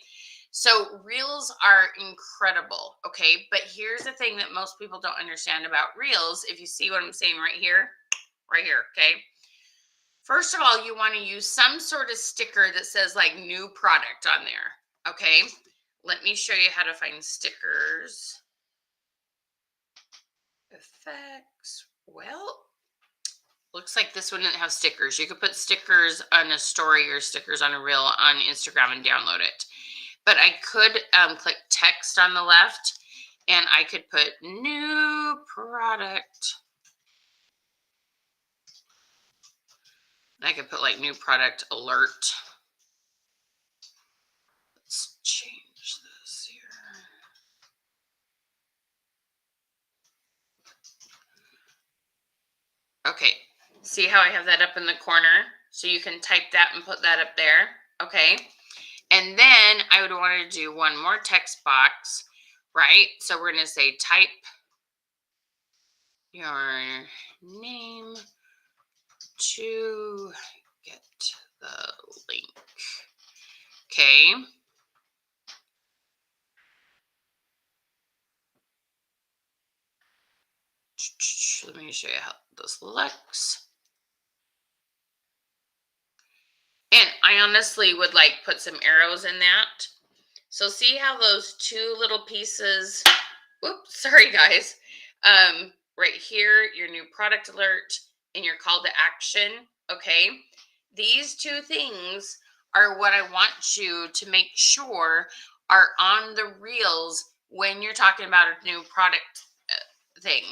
So Reels are incredible. Okay. But here's the thing that most people don't understand about Reels. If you see what I'm saying right here. Okay. First of all, you want to use some sort of sticker that says like new product on there. Okay. Let me show you how to find stickers. Effects. Well, looks like this one didn't have stickers. You could put stickers on a story or stickers on a reel on Instagram and download it. But I could click text on the left and I could put new product. I could put like new product alert. Let's change this here. Okay, see how I have that up in the corner? So you can type that and put that up there, okay? And then I would want to do one more text box, right? So we're going to say type your name to get the link, okay? Let me show you how this looks. And I honestly would like put some arrows in that. So see how those two little pieces, whoops, sorry guys. Right here, your new product alert and your call to action, okay? These two things are what I want you to make sure are on the reels when you're talking about a new product thing.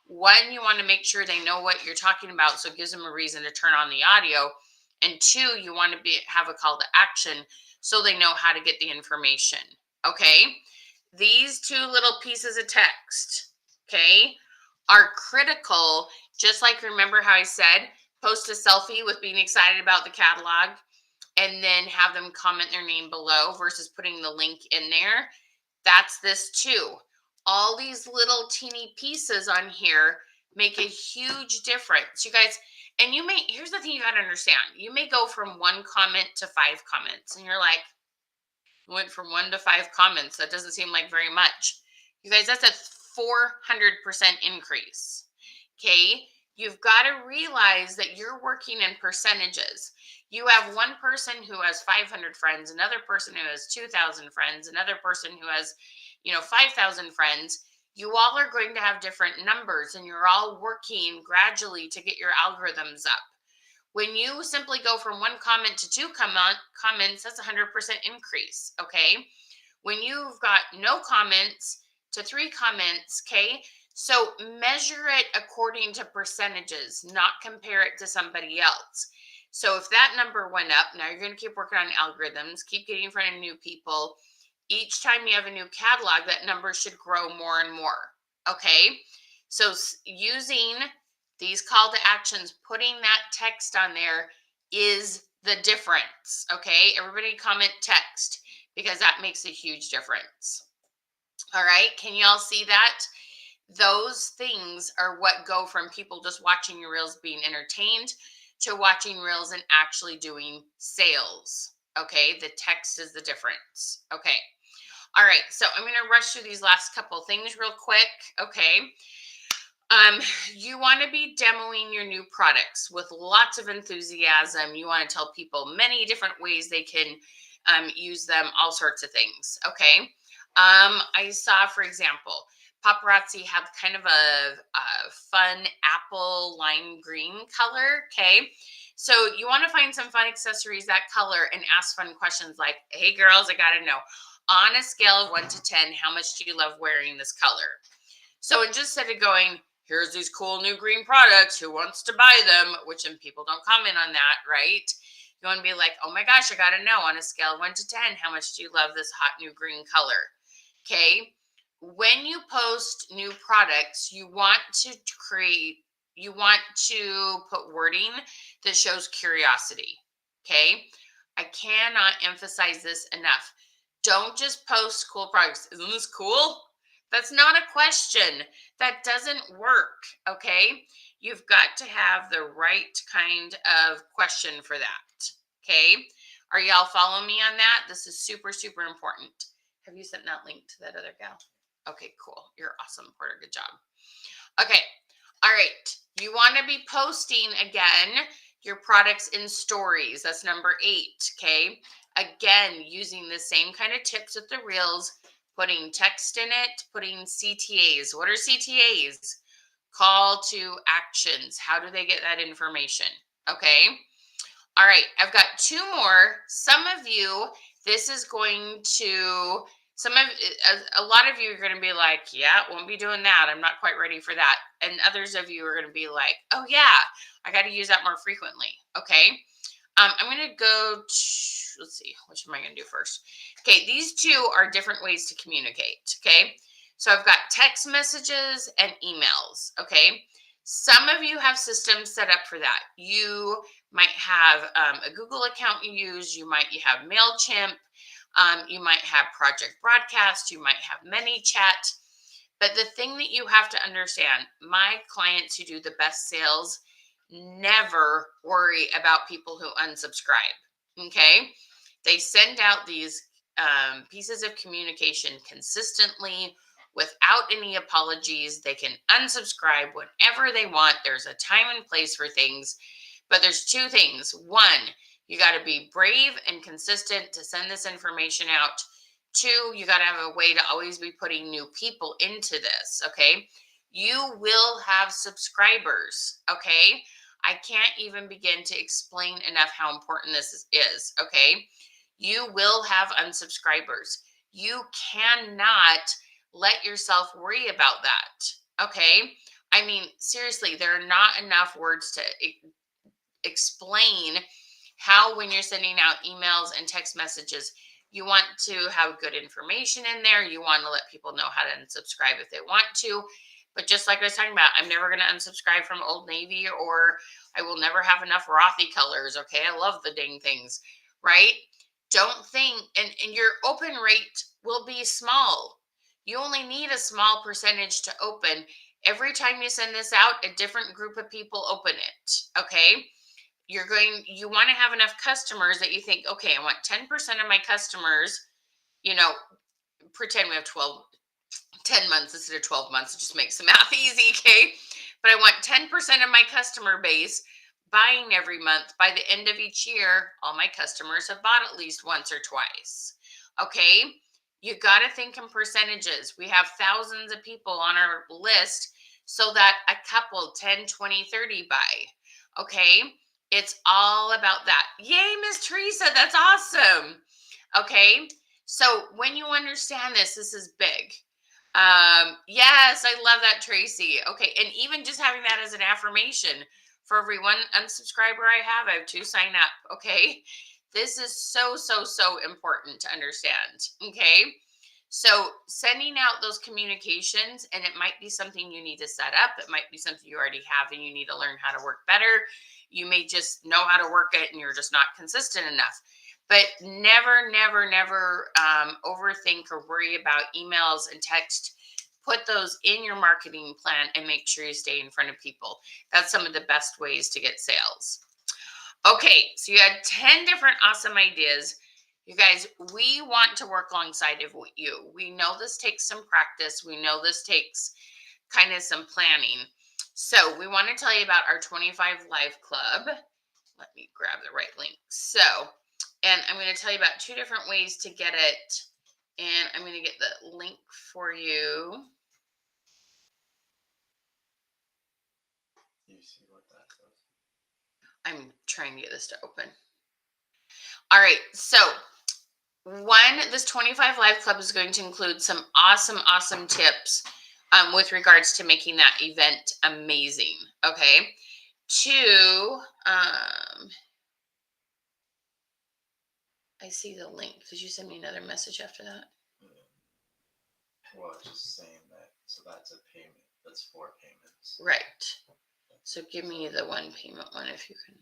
One, you want to make sure they know what you're talking about, so it gives them a reason to turn on the audio. And two, you want to have a call to action so they know how to get the information. Okay. These two little pieces of text, okay, are critical. Just like, remember how I said, post a selfie with being excited about the catalog and then have them comment their name below versus putting the link in there. That's this too. All these little teeny pieces on here make a huge difference, you guys. And you may, here's the thing you got to understand. You may go from 1 comment to 5 comments and you're like, went from 1 to 5 comments. That doesn't seem like very much. You guys, that's a 400% increase. Okay. You've got to realize that you're working in percentages. You have one person who has 500 friends, another person who has 2,000 friends, another person who has, 5,000 friends. You all are going to have different numbers and you're all working gradually to get your algorithms up. When you simply go from 1 comment to 2 comments, that's a 100% increase, okay? When you've got no comments to 3 comments, okay? So measure it according to percentages, not compare it to somebody else. So if that number went up, now you're going to keep working on algorithms, keep getting in front of new people. Each time you have a new catalog, that number should grow more and more, okay? So using these call to actions, putting that text on there is the difference, okay? Everybody comment text because that makes a huge difference. All right, can you all see that? Those things are what go from people just watching your reels being entertained to watching reels and actually doing sales. Okay, the text is the difference. Okay, all right, so I'm going to rush through these last couple things real quick. Okay, you want to be demoing your new products with lots of enthusiasm. You want to tell people many different ways they can use them, all sorts of things. Okay, I saw, for example, paparazzi have kind of a fun apple lime green color. Okay, so you want to find some fun accessories that color and ask fun questions like, "Hey girls, I got to know, on a scale of 1 to 10, how much do you love wearing this color?" So instead of going, "Here's these cool new green products, who wants to buy them?" Which, and people don't comment on that, right? You want to be like, "Oh my gosh, I got to know, on a scale of 1 to 10, how much do you love this hot new green color?" Okay. When you post new products, you want to put wording that shows curiosity. Okay. I cannot emphasize this enough. Don't just post cool products. "Isn't this cool?" That's not a question. That doesn't work. Okay. You've got to have the right kind of question for that. Okay. Are y'all following me on that? This is super, super important. Have you sent that link to that other gal? Okay, cool. You're awesome, Porter. Good job. Okay. All right. You want to be posting again your products in stories. That's number 8. Okay. Again, using the same kind of tips with the reels, putting text in it, putting CTAs. What are CTAs? Call to actions. How do they get that information? Okay. All right. I've got 2 more. Some of you, this is going to, a lot of you are going to be like, "Yeah, won't be doing that. I'm not quite ready for that." And others of you are going to be like, "Oh yeah, I got to use that more frequently." Okay. I'm going to go to, let's see, which am I going to do first? Okay. These 2 are different ways to communicate. Okay. So I've got text messages and emails. Okay. Some of you have systems set up for that. You might have a Google account you use. You have MailChimp. You might have Project Broadcast. You might have ManyChat. But the thing that you have to understand, my clients who do the best sales never worry about people who unsubscribe. Okay. They send out these pieces of communication consistently without any apologies. They can unsubscribe whenever they want. There's a time and place for things. But there's 2 things. One, you got to be brave and consistent to send this information out. 2, you got to have a way to always be putting new people into this. Okay. You will have subscribers. Okay. I can't even begin to explain enough how important this is. Okay. You will have unsubscribers. You cannot let yourself worry about that. Okay. I mean, seriously, there are not enough words to explain how, when you're sending out emails and text messages, you want to have good information in there. You want to let people know how to unsubscribe if they want to. But just like I was talking about, I'm never going to unsubscribe from Old Navy, or I will never have enough Rothy colors. Okay. I love the dang things, right? Don't think, and your open rate will be small. You only need a small percentage to open. Every time you send this out, a different group of people open it. Okay. You want to have enough customers that you think, okay, I want 10% of my customers, you know, pretend we have 10 months instead of 12 months. It just makes the math easy. Okay. But I want 10% of my customer base buying every month. By the end of each year, all my customers have bought at least once or twice. Okay. You got to think in percentages. We have thousands of people on our list so that a couple, 10, 20, 30 buy. Okay. It's all about that. Yay, Miss Teresa. That's awesome. Okay. So when you understand this is big. Yes, I love that, Tracy. Okay. And even just having that as an affirmation, for every one unsubscriber I have 2 sign up. Okay. This is so, so, so important to understand. Okay. So sending out those communications, and it might be something you need to set up. It might be something you already have and you need to learn how to work better. You may just know how to work it and you're just not consistent enough. But never, never, never overthink or worry about emails and text. put those in your marketing plan and make sure you stay in front of people. That's some of the best ways to get sales. Okay, so you had 10 different awesome ideas. You guys, we want to work alongside of you. We know this takes some practice. We know this takes kind of some planning. So we want to tell you about our 25 Live Club. Let me grab the right link. So, and I'm going to tell you about 2 different ways to get it. And I'm going to get the link for you. You see what that does? I'm trying to get this to open. All right, so this 25 Live Club is going to include some awesome tips with regards to making that event amazing. Okay. 2, I see the link. Did you send me another message after that? Well, just saying that. So that's a payment. That's 4 payments. Right. So give me the 1 payment one if you can.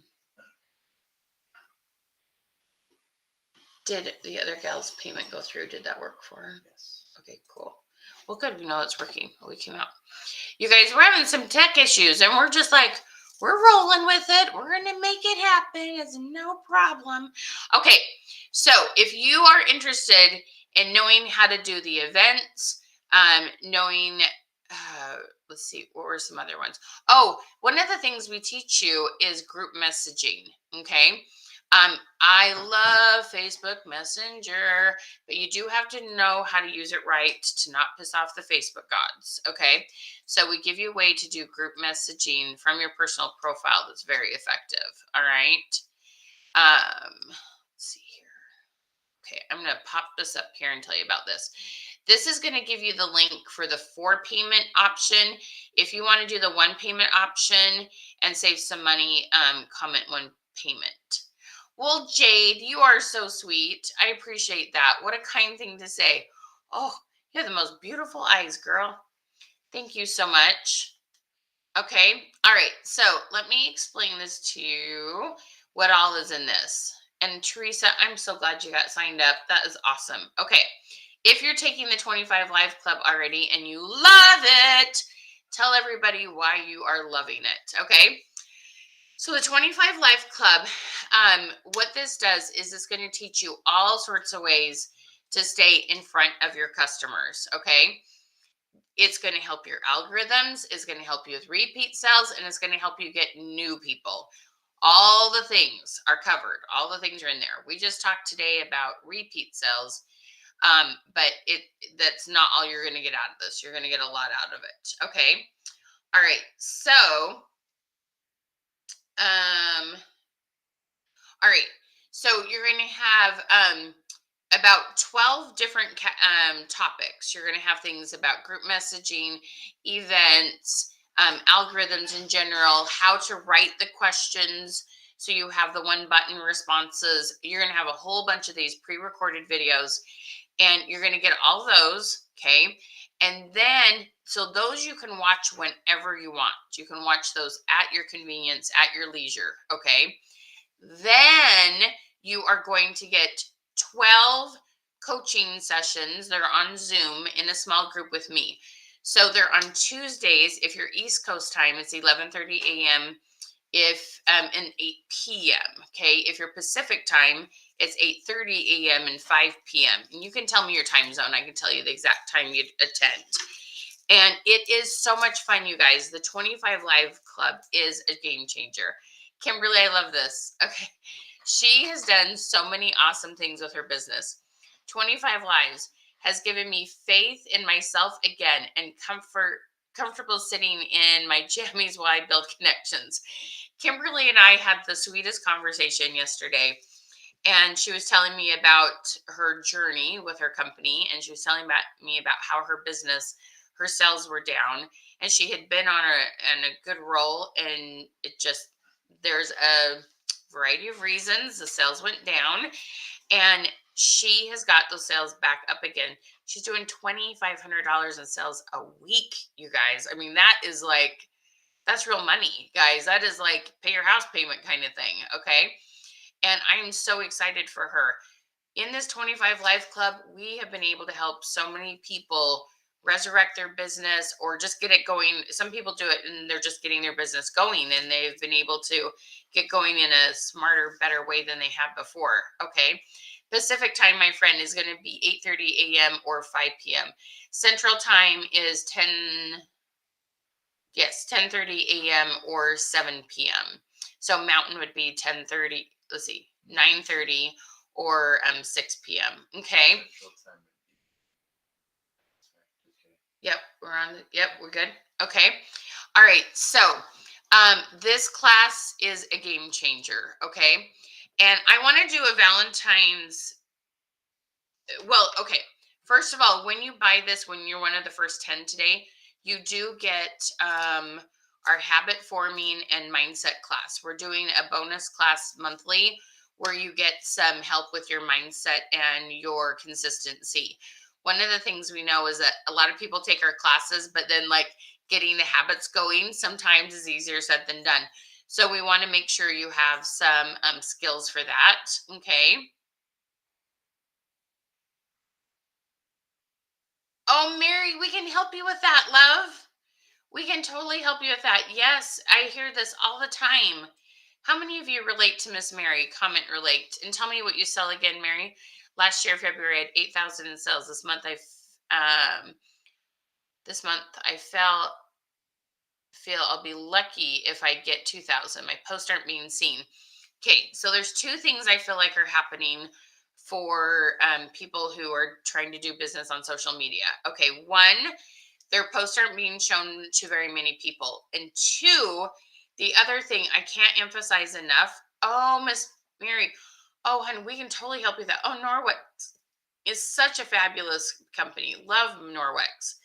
Did the other gal's payment go through? Did that work for her? Yes. Okay, cool. Well, good. We know it's working. We came out. You guys, we're having some tech issues, and we're just like, we're rolling with it. We're going to make it happen. It's no problem. Okay, so if you are interested in knowing how to do the events, knowing, let's see, what were some other ones? Oh, one of the things we teach you is group messaging, okay? I love Facebook Messenger, but you do have to know how to use it right to not piss off the Facebook gods, okay? So we give you a way to do group messaging from your personal profile that's very effective, all right? Let's see here. Okay, I'm going to pop this up here and tell you about this. This is going to give you the link for the 4 payment option. If you want to do the 1 payment option and save some money, comment 1 payment. Well, Jade, you are so sweet. I appreciate that. What a kind thing to say. Oh, you have the most beautiful eyes, girl. Thank you so much. Okay. All right. So let me explain this to you, what all is in this. And Teresa, I'm so glad you got signed up. That is awesome. Okay. If you're taking the 25 Live Club already and you love it, tell everybody why you are loving it. Okay. So the 25 Live Club, what this does is it's going to teach you all sorts of ways to stay in front of your customers, okay? It's going to help your algorithms, it's going to help you with repeat sales, and it's going to help you get new people. All the things are covered. All the things are in there. We just talked today about repeat sales, but that's not all you're going to get out of this. You're going to get a lot out of it, okay? All right, so... all right, so you're going to have about 12 different topics. You're going to have things about group messaging, events, algorithms in general, how to write the questions so you have the 1-button responses. You're going to have a whole bunch of these pre-recorded videos, and you're going to get all those, okay? And then, so those you can watch whenever you want. You can watch those at your convenience, at your leisure, okay? Then you are going to get 12 coaching sessions that are on Zoom in a small group with me. So they're on Tuesdays. If you're East Coast time, it's 11:30 a.m. And 8 p.m. Okay. If you're Pacific time, it's 8:30 a.m. and 5 p.m. And you can tell me your time zone. I can tell you the exact time you attend. And it is so much fun, you guys. The 25 Live Club is a game changer. Kimberly, I love this. Okay. She has done so many awesome things with her business. 25 Lives has given me faith in myself again and comfortable sitting in my jammies while I build connections. Kimberly and I had the sweetest conversation yesterday, and she was telling me about her journey with her company, and she was telling me about how her business, her sales were down, and she had been on a good roll, and it just, there's a variety of reasons the sales went down, and she has got those sales back up again. She's doing $2,500 in sales a week, you guys. I mean, that is like, that's real money, guys. That is like pay your house payment kind of thing, okay? And I'm so excited for her. In this 25 Live Club, we have been able to help so many people resurrect their business or just get it going. Some people do it and they're just getting their business going and they've been able to get going in a smarter, better way than they have before. Okay. Pacific time, my friend, is going to be 8:30 a.m. or 5 p.m. Central time is 10:30 a.m. or 7 p.m. So Mountain would be 10:30, let's see, 9:30 or 6 p.m. Okay. Central time would be. Okay. Yep, we're good. Okay. All right. So, this class is a game changer. Okay. And I want to do a Valentine's. Well, okay. First of all, when you buy this, when you're one of the first 10 today, you do get our habit forming and mindset class. We're doing a bonus class monthly where you get some help with your mindset and your consistency. One of the things we know is that a lot of people take our classes, but then like getting the habits going sometimes is easier said than done. So we want to make sure you have some skills for that. Okay. Oh, Mary, we can help you with that, love. We can totally help you with that. Yes, I hear this all the time. How many of you relate to Miss Mary? Comment relate and tell me what you sell again, Mary. Last year, February, I had 8,000 in sales. This month, I feel I'll be lucky if I get 2,000. My posts aren't being seen. Okay, so there's two things I feel like are happening for people who are trying to do business on social media. Okay, one, their posts aren't being shown to very many people. And two, the other thing I can't emphasize enough. Oh, Miss Mary. Oh, honey, we can totally help you with that. Oh, Norwex is such a fabulous company. Love Norwex.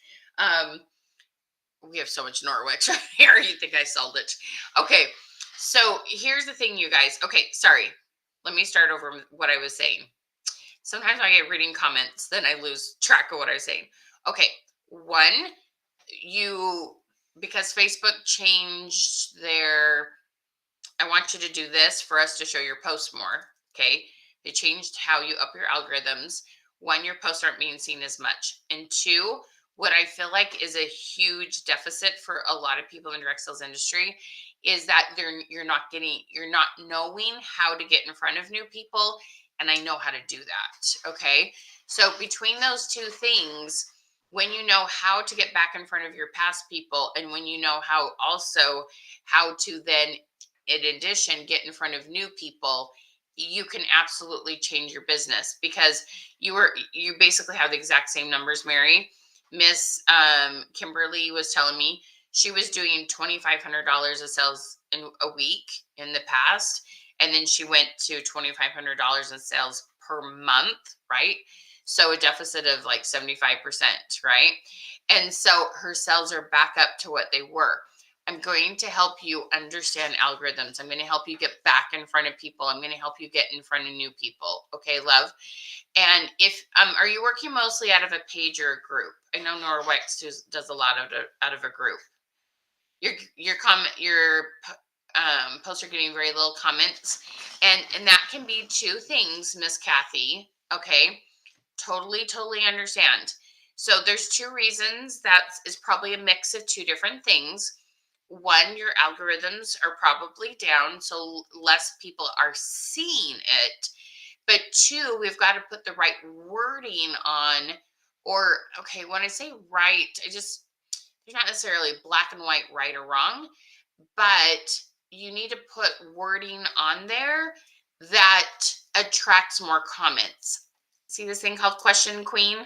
We have so much Norwex right here. You think I sold it. Okay. So here's the thing, you guys. Okay. Sorry. Let me start over what I was saying. Sometimes I get reading comments, then I lose track of what I was saying. Okay. One, because Facebook changed I want you to do this for us to show your posts more. Okay. They changed how you up your algorithms. One, your posts aren't being seen as much. And two, what I feel like is a huge deficit for a lot of people in the direct sales industry is that you're not knowing how to get in front of new people. And I know how to do that. Okay. So between those two things, when you know how to get back in front of your past people, and when you know how to then, in addition, get in front of new people, you can absolutely change your business because you basically have the exact same numbers, Mary. Miss Kimberly was telling me she was doing $2,500 of sales in a week in the past. And then she went to $2,500 in sales per month, right? So a deficit of like 75%, right? And so her sales are back up to what they were. I'm going to help you understand algorithms. I'm going to help you get back in front of people. I'm going to help you get in front of new people. Okay, love? And if are you working mostly out of a page or a group? I know Norwex does a lot out of a group. Your posts are getting very little comments, and that can be two things, Miss Kathy. Okay, totally understand. So there's two reasons. That is probably a mix of two different things. One, your algorithms are probably down, so less people are seeing it. But two, we've got to put the right wording on, or okay, when I say right, there's not necessarily black and white, right or wrong, but you need to put wording on there that attracts more comments. See this thing called Question Queen?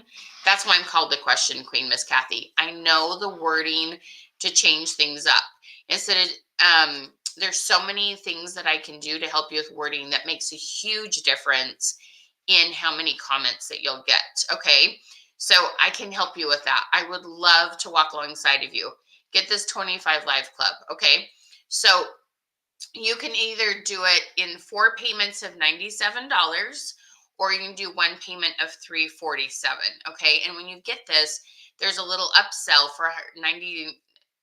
That's why I'm called the Question Queen, Miss Kathy. I know the wording to change things up. Instead of, there's so many things that I can do to help you with wording that makes a huge difference in how many comments that you'll get. Okay. So I can help you with that. I would love to walk alongside of you. Get this 25 Live Club. Okay. So you can either do it in 4 payments of $97 or you can do one payment of $347. Okay. And when you get this, there's a little upsell for $99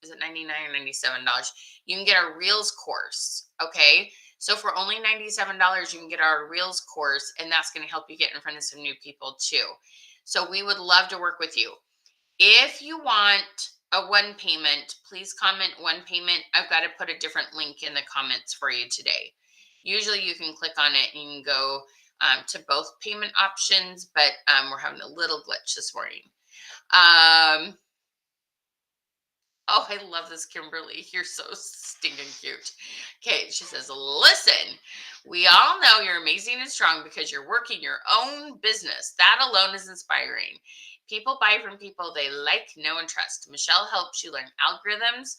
or $97? You can get our Reels course. Okay. So for only $97, you can get our Reels course, and that's going to help you get in front of some new people too. So we would love to work with you. If you want a one payment, please comment one payment. I've got to put a different link in the comments for you today. Usually you can click on it and you can go to both payment options, but we're having a little glitch this morning. Oh, I love this, Kimberly. You're so stinking cute. Okay, she says, listen, we all know you're amazing and strong because you're working your own business. That alone is inspiring. People buy from people they like, know, and trust. Michelle helps you learn algorithms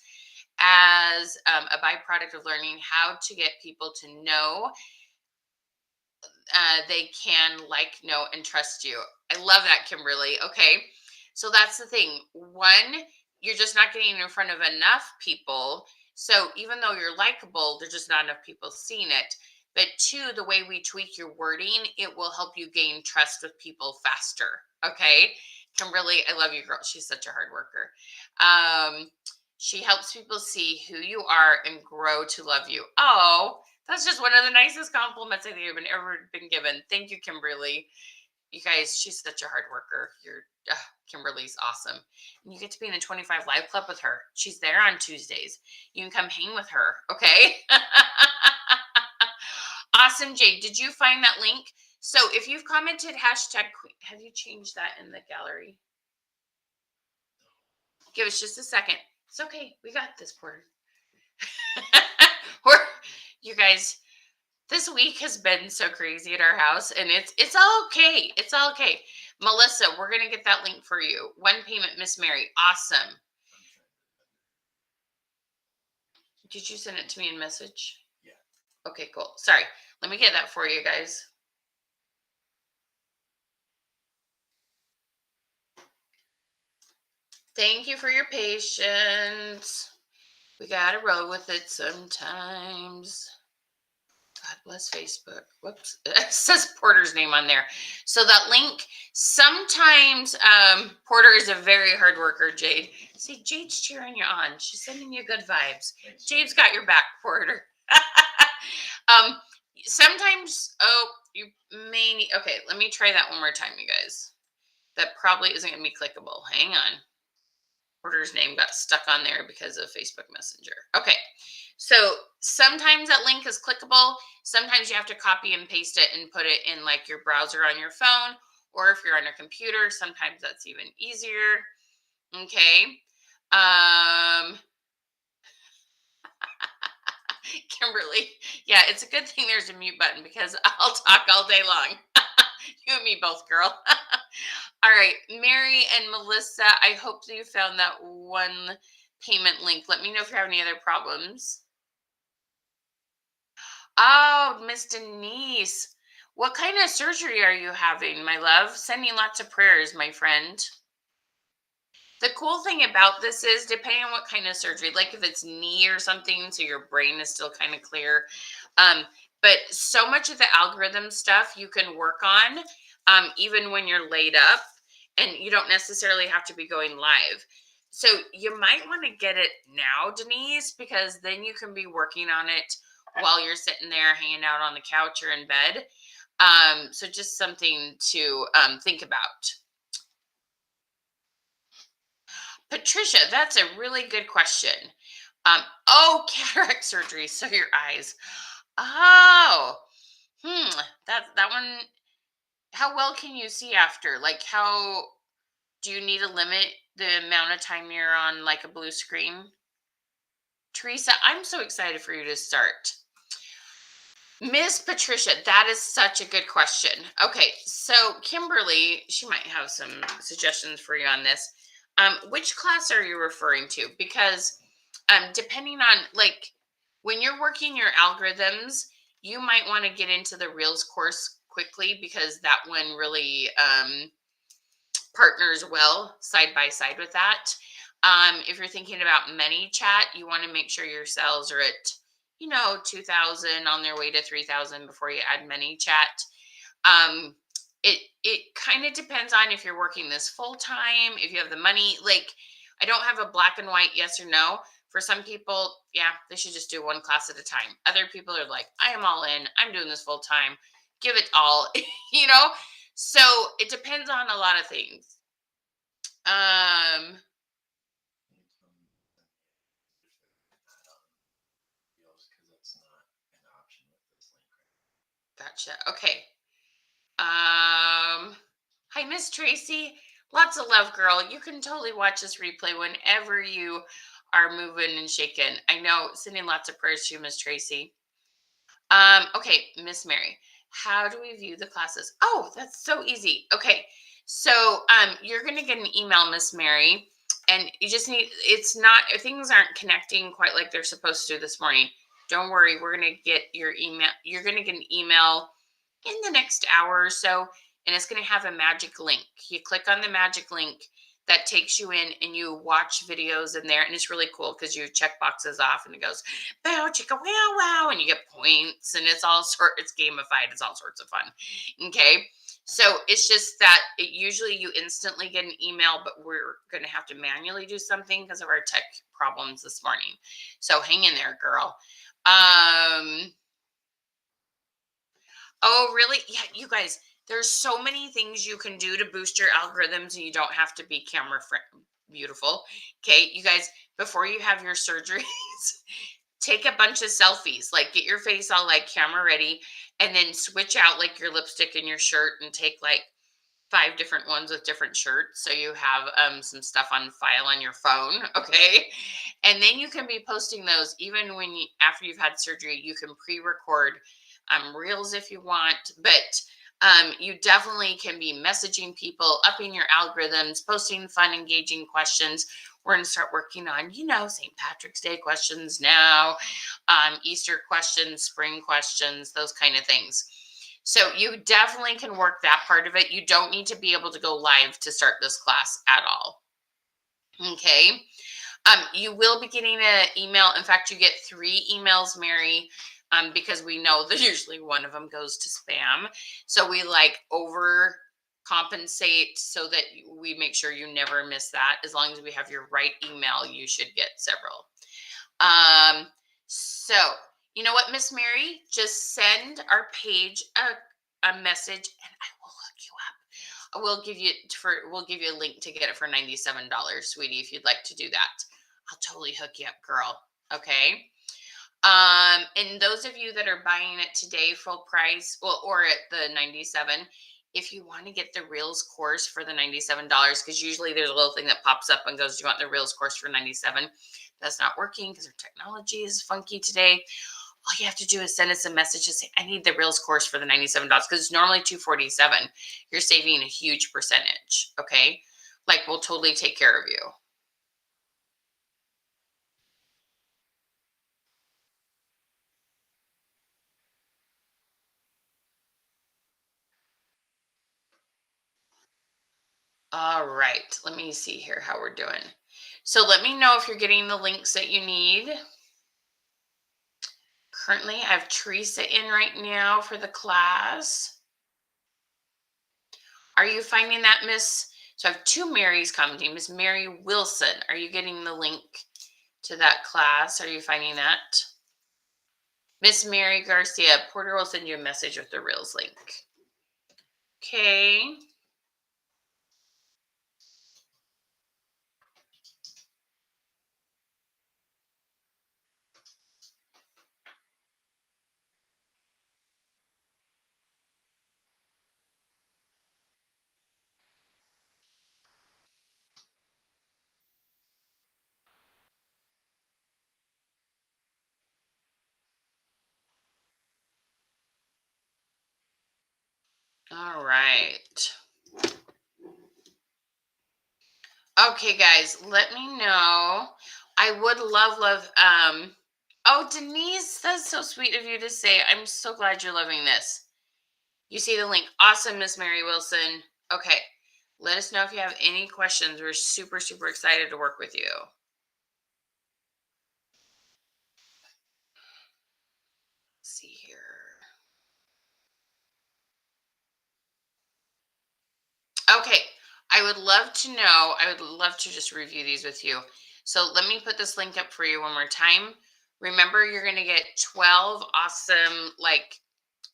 as a byproduct of learning how to get people to know they can like, know, and trust you. I love that, Kimberly. Okay. So that's the thing. One, you're just not getting in front of enough people. So even though you're likable, there's just not enough people seeing it. But two, the way we tweak your wording, it will help you gain trust with people faster. Okay. Kimberly, I love you, girl. She's such a hard worker. She helps people see who you are and grow to love you. Oh, that's just one of the nicest compliments I think I've ever been given. Thank you, Kimberly. You guys, she's such a hard worker. Kimberly's awesome. And you get to be in the 25 Live Club with her. She's there on Tuesdays. You can come hang with her, okay? Awesome, Jade. Did you find that link? So if you've commented hashtag, have you changed that in the gallery? Give us just a second. It's okay. We got this, Porter. You guys, this week has been so crazy at our house, and it's all okay. It's all okay. Melissa, we're gonna get that link for you. One payment, Miss Mary. Awesome. Did you send it to me in message? Yeah. Okay, cool. Sorry. Let me get that for you guys. Thank you for your patience. We gotta roll with it sometimes. God bless Facebook. Whoops. It says Porter's name on there. So that link, sometimes Porter is a very hard worker, Jade. See, Jade's cheering you on. She's sending you good vibes. Thanks, Jade's got your back, Porter. Sometimes, you may need, okay, let me try that one more time, you guys. That probably isn't going to be clickable. Hang on. Porter's name got stuck on there because of Facebook Messenger. Okay. So sometimes that link is clickable. Sometimes you have to copy and paste it and put it in like your browser on your phone, or if you're on a computer, sometimes that's even easier. Okay. Kimberly, yeah, it's a good thing there's a mute button because I'll talk all day long. You and me both, girl. All right, Mary and Melissa, I hope that you found that one payment link. Let me know if you have any other problems. Oh, Miss Denise. What kind of surgery are you having, my love? Sending lots of prayers, my friend. The cool thing about this is, depending on what kind of surgery, like if it's knee or something, so your brain is still kind of clear. But so much of the algorithm stuff you can work on even when you're laid up, and you don't necessarily have to be going live. So you might want to get it now, Denise, because then you can be working on it while you're sitting there hanging out on the couch or in bed. So just something to think about. Patricia, that's a really good question. Cataract surgery. So your eyes. Oh, that one. How well can you see after? Like, how do you need to limit the amount of time you're on like a blue screen? Teresa, I'm so excited for you to start. Miss Patricia, that is such a good question. Okay, so Kimberly, she might have some suggestions for you on this. Which class are you referring to? Because depending on like when you're working your algorithms, you might want to get into the Reels course quickly because that one really partners well side by side with that. If you're thinking about ManyChat, you want to make sure your sales are at 2,000 on their way to 3,000 before you add ManyChat. It kind of depends on if you're working this full time, if you have the money. Like, I don't have a black and white yes or no. For some people, yeah, they should just do one class at a time. Other people are like, I am all in. I'm doing this full time. Give it all, So it depends on a lot of things. Um, Because that's not an option with this link right gotcha. Okay. Hi, Miss Tracy. Lots of love, girl. You can totally watch this replay whenever you are moving and shaking. I know, sending lots of prayers to you, Miss Tracy. Okay, Miss Mary, how do we view the classes? Oh, that's so easy. Okay, so you're gonna get an email, Miss Mary, and you just need. It's not things aren't connecting quite like they're supposed to this morning. Don't worry, we're gonna get your email. You're gonna get an email in the next hour or so, and it's gonna have a magic link. You click on the magic link that takes you in and you watch videos in there, and it's really cool because you check boxes off and it goes bow chicka wow wow, and you get points, and it's gamified, it's all sorts of fun. Okay, so it's just that usually you instantly get an email, but we're going to have to manually do something because of our tech problems this morning. So hang in there, girl. Oh really? Yeah, you guys, there's so many things you can do to boost your algorithms, and you don't have to be beautiful. Okay, you guys, before you have your surgeries, take a bunch of selfies, like get your face all like camera ready, and then switch out like your lipstick and your shirt and take like 5 different ones with different shirts, so you have some stuff on file on your phone. Okay, and then you can be posting those even after you've had surgery. You can pre-record reels if you want, but you definitely can be messaging people, upping your algorithms, posting fun, engaging questions. We're going to start working on, St. Patrick's Day questions now, Easter questions, spring questions, those kind of things. So you definitely can work that part of it. You don't need to be able to go live to start this class at all. Okay. You will be getting an email. In fact, you get 3 emails, Mary, because we know that usually one of them goes to spam. So we over compensate so that we make sure you never miss that. As long as we have your right email, you should get several. So you know what, Miss Mary, just send our page a message, and I will hook you up. We'll give you a link to get it for $97, sweetie, if you'd like to do that. I'll totally hook you up, girl. Okay. And those of you that are buying it today, full price, well, or at the 97, if you want to get the Reels course for the $97, because usually there's a little thing that pops up and goes, "Do you want the Reels course for 97?" That's not working because our technology is funky today. All you have to do is send us a message and say, "I need the Reels course for the $97," because it's normally $247. You're saving a huge percentage. Okay. We'll totally take care of you. All right, let me see here how we're doing. So let me know if you're getting the links that you need. Currently, I have Teresa in right now for the class. Are you finding that, Miss? So I have 2 Marys commenting. Miss Mary Wilson, are you getting the link to that class? Are you finding that? Miss Mary Garcia, Porter will send you a message with the Reels link. Okay. All right. Okay, guys, let me know. I would love. Oh, Denise, that's so sweet of you to say. I'm so glad you're loving this. You see the link. Awesome, Miss Mary Wilson. Okay, let us know if you have any questions. We're super, super excited to work with you. Let's see here. Okay, I would love to know. I would love to just review these with you. So let me put this link up for you one more time. Remember, you're going to get 12 awesome,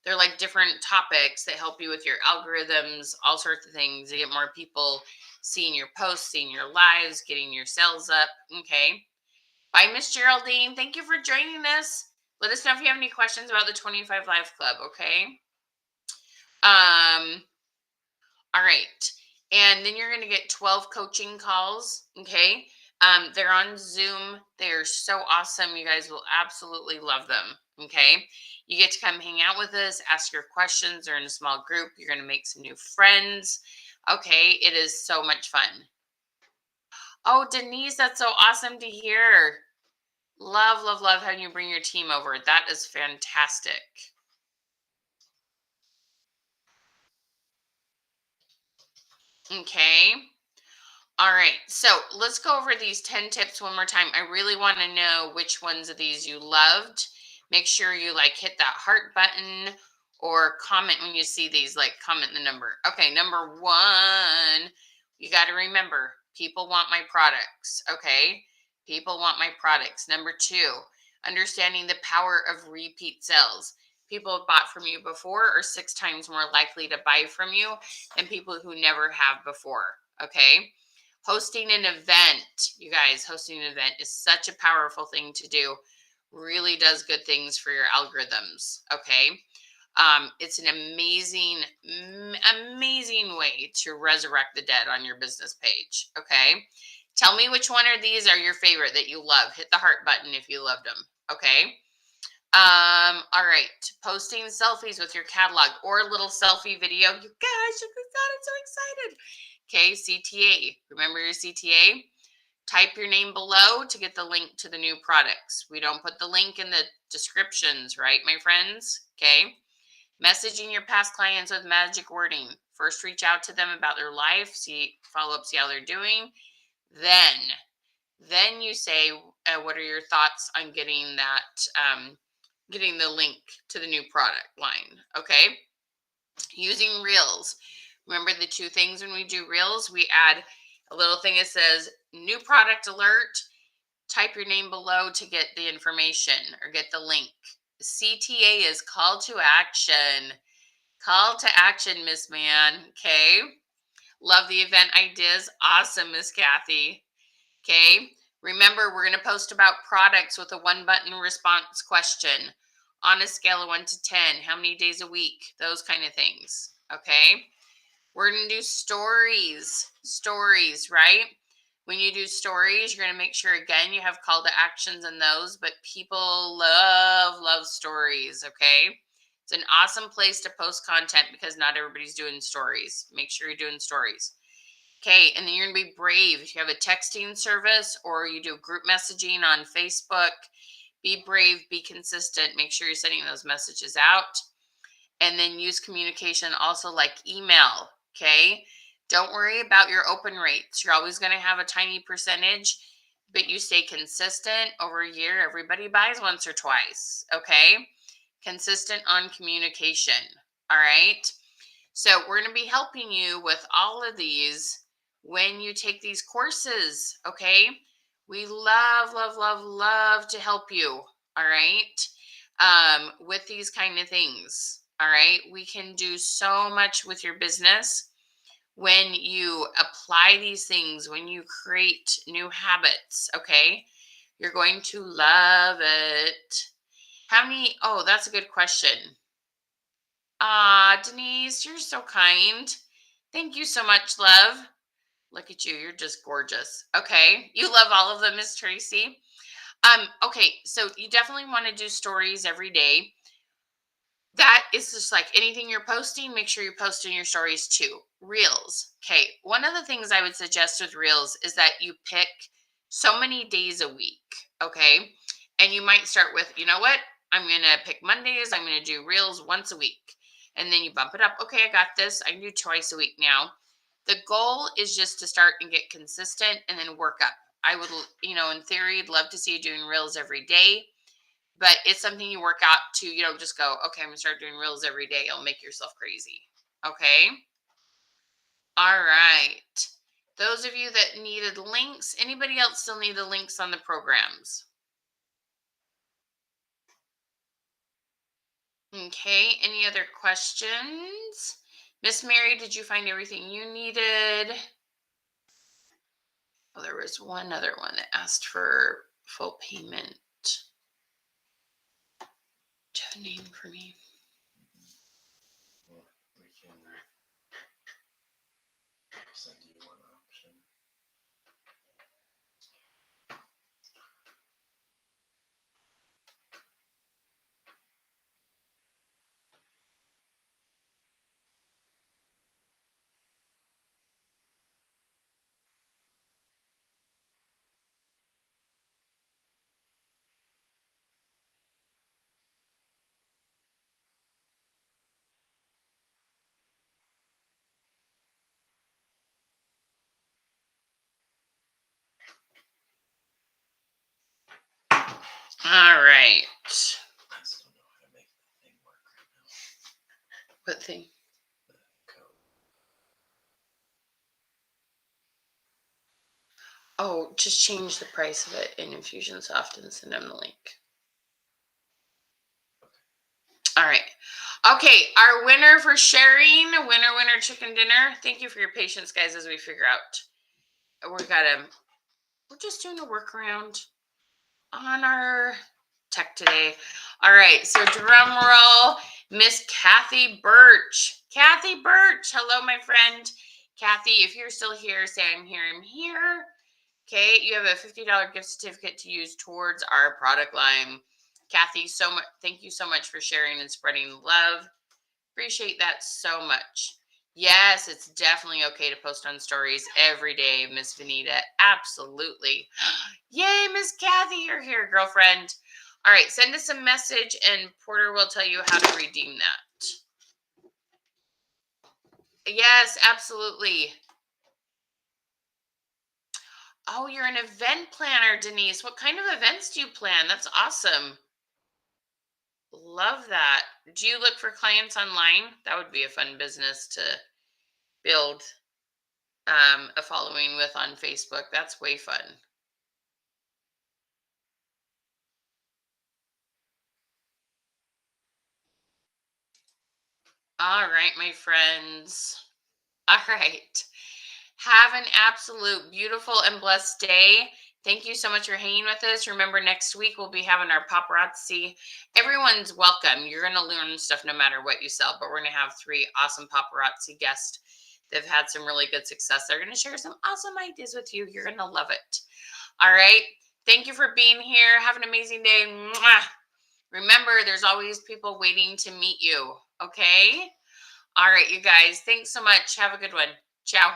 They're like different topics that help you with your algorithms, all sorts of things to get more people seeing your posts, seeing your lives, getting your sales up. Okay. Bye, Miss Geraldine. Thank you for joining us. Let us know if you have any questions about the 25 Live Club. Okay. All right. And then you're going to get 12 coaching calls. Okay. They're on Zoom. They're so awesome. You guys will absolutely love them. Okay. You get to come hang out with us, ask your questions. They're in a small group. You're going to make some new friends. Okay. It is so much fun. Oh, Denise, that's so awesome to hear. Love, love, love having you bring your team over. That is fantastic. Okay. All right. So let's go over these 10 tips one more time. I really want to know which ones of these you loved. Make sure you like hit that heart button or comment when you see these, like comment the number. Okay. Number one, you got to remember people want my products. Okay. People want my products. Number two, understanding the power of repeat sales. People have bought from you before are 6 times more likely to buy from you than people who never have before. Okay. Hosting an event, you guys, hosting an event is such a powerful thing to do. Really does good things for your algorithms. Okay. It's an amazing, amazing way to resurrect the dead on your business page. Okay. Tell me which one of these are your favorite that you love. Hit the heart button if you loved them. Okay. All right. Posting selfies with your catalog or a little selfie video. You guys should be so excited. Okay, CTA. Remember your CTA? Type your name below to get the link to the new products. We don't put the link in the descriptions, right, my friends? Okay. Messaging your past clients with magic wording. First, reach out to them about their life, follow up, see how they're doing. Then you say, what are your thoughts on getting that, getting the link to the new product line? Okay. Using Reels. Remember the 2 things when we do Reels? We add a little thing that says new product alert. Type your name below to get the information or get the link. CTA is call to action. Call to action, Miss Man. Okay. Love the event ideas. Awesome, Miss Kathy. Okay. Remember, we're going to post about products with a 1-button response question on a scale of 1 to 10. How many days a week? Those kind of things. Okay. We're going to do stories. Stories, right? When you do stories, you're going to make sure, again, you have call to actions in those, but people love stories. Okay. It's an awesome place to post content because not everybody's doing stories. Make sure you're doing stories. Okay, and then you're going to be brave. If you have a texting service or you do group messaging on Facebook, be brave, be consistent. Make sure you're sending those messages out. And then use communication also like email. Okay, don't worry about your open rates. You're always going to have a tiny percentage, but you stay consistent over a year. Everybody buys once or twice. Okay, consistent on communication. All right. So we're going to be helping you with all of these when you take these courses. Okay. We love to help you. All right. With these kind of things. All right. We can do so much with your business when you apply these things, when you create new habits. Okay. You're going to love it. How many? Oh, that's a good question. Denise, you're so kind. Thank you so much, love. Look at you. You're just gorgeous. Okay. You love all of them, Miss Tracy. Okay, so you definitely want to do stories every day. That is just like anything you're posting, make sure you're posting your stories too. Reels. Okay. One of the things I would suggest with Reels is that you pick so many days a week. Okay. And you might start with, you know what? I'm going to pick Mondays. I'm going to do Reels once a week. And then you bump it up. Okay, I got this. I can do twice a week now. The goal is just to start and get consistent and then work up. I would, in theory, love to see you doing Reels every day. But it's something you work out to, just go, okay, I'm going to start doing Reels every day. It'll make yourself crazy. Okay. All right. Those of you that needed links, anybody else still need the links on the programs? Okay, any other questions? Miss Mary, did you find everything you needed? Oh, there was one other one that asked for full payment. Do you have a name for me? Well, we can send you one option. All right. I just don't know how to make that thing work right now. What thing? The code. Oh, just change the price of it in Infusionsoft and send them the link. All right. Okay, our winner for sharing, winner chicken dinner. Thank you for your patience, guys, as we figure out. We're just doing a workaround on our tech today. All right, so drum roll, Miss Kathy Birch. Kathy Birch, hello, my friend. Kathy, if you're still here, say I'm here, I'm here. Okay, you have a $50 gift certificate to use towards our product line. Kathy, thank you so much for sharing and spreading love. Appreciate that so much. Yes, it's definitely okay to post on stories every day, Miss Vanita. Absolutely. Yay, Miss Kathy, you're here, girlfriend. All right, send us a message and Porter will tell you how to redeem that. Yes, absolutely. Oh, you're an event planner, Denise. What kind of events do you plan? That's awesome. Love that. Do you look for clients online? That would be a fun business to build a following with on Facebook. That's way fun. All right, my friends. All right. Have an absolute beautiful and blessed day. Thank you so much for hanging with us. Remember, next week we'll be having our paparazzi. Everyone's welcome. You're going to learn stuff no matter what you sell, but we're going to have 3 awesome paparazzi guests that have had some really good success. They're going to share some awesome ideas with you. You're going to love it. All right. Thank you for being here. Have an amazing day. Mwah. Remember, there's always people waiting to meet you. Okay. All right, you guys. Thanks so much. Have a good one. Ciao.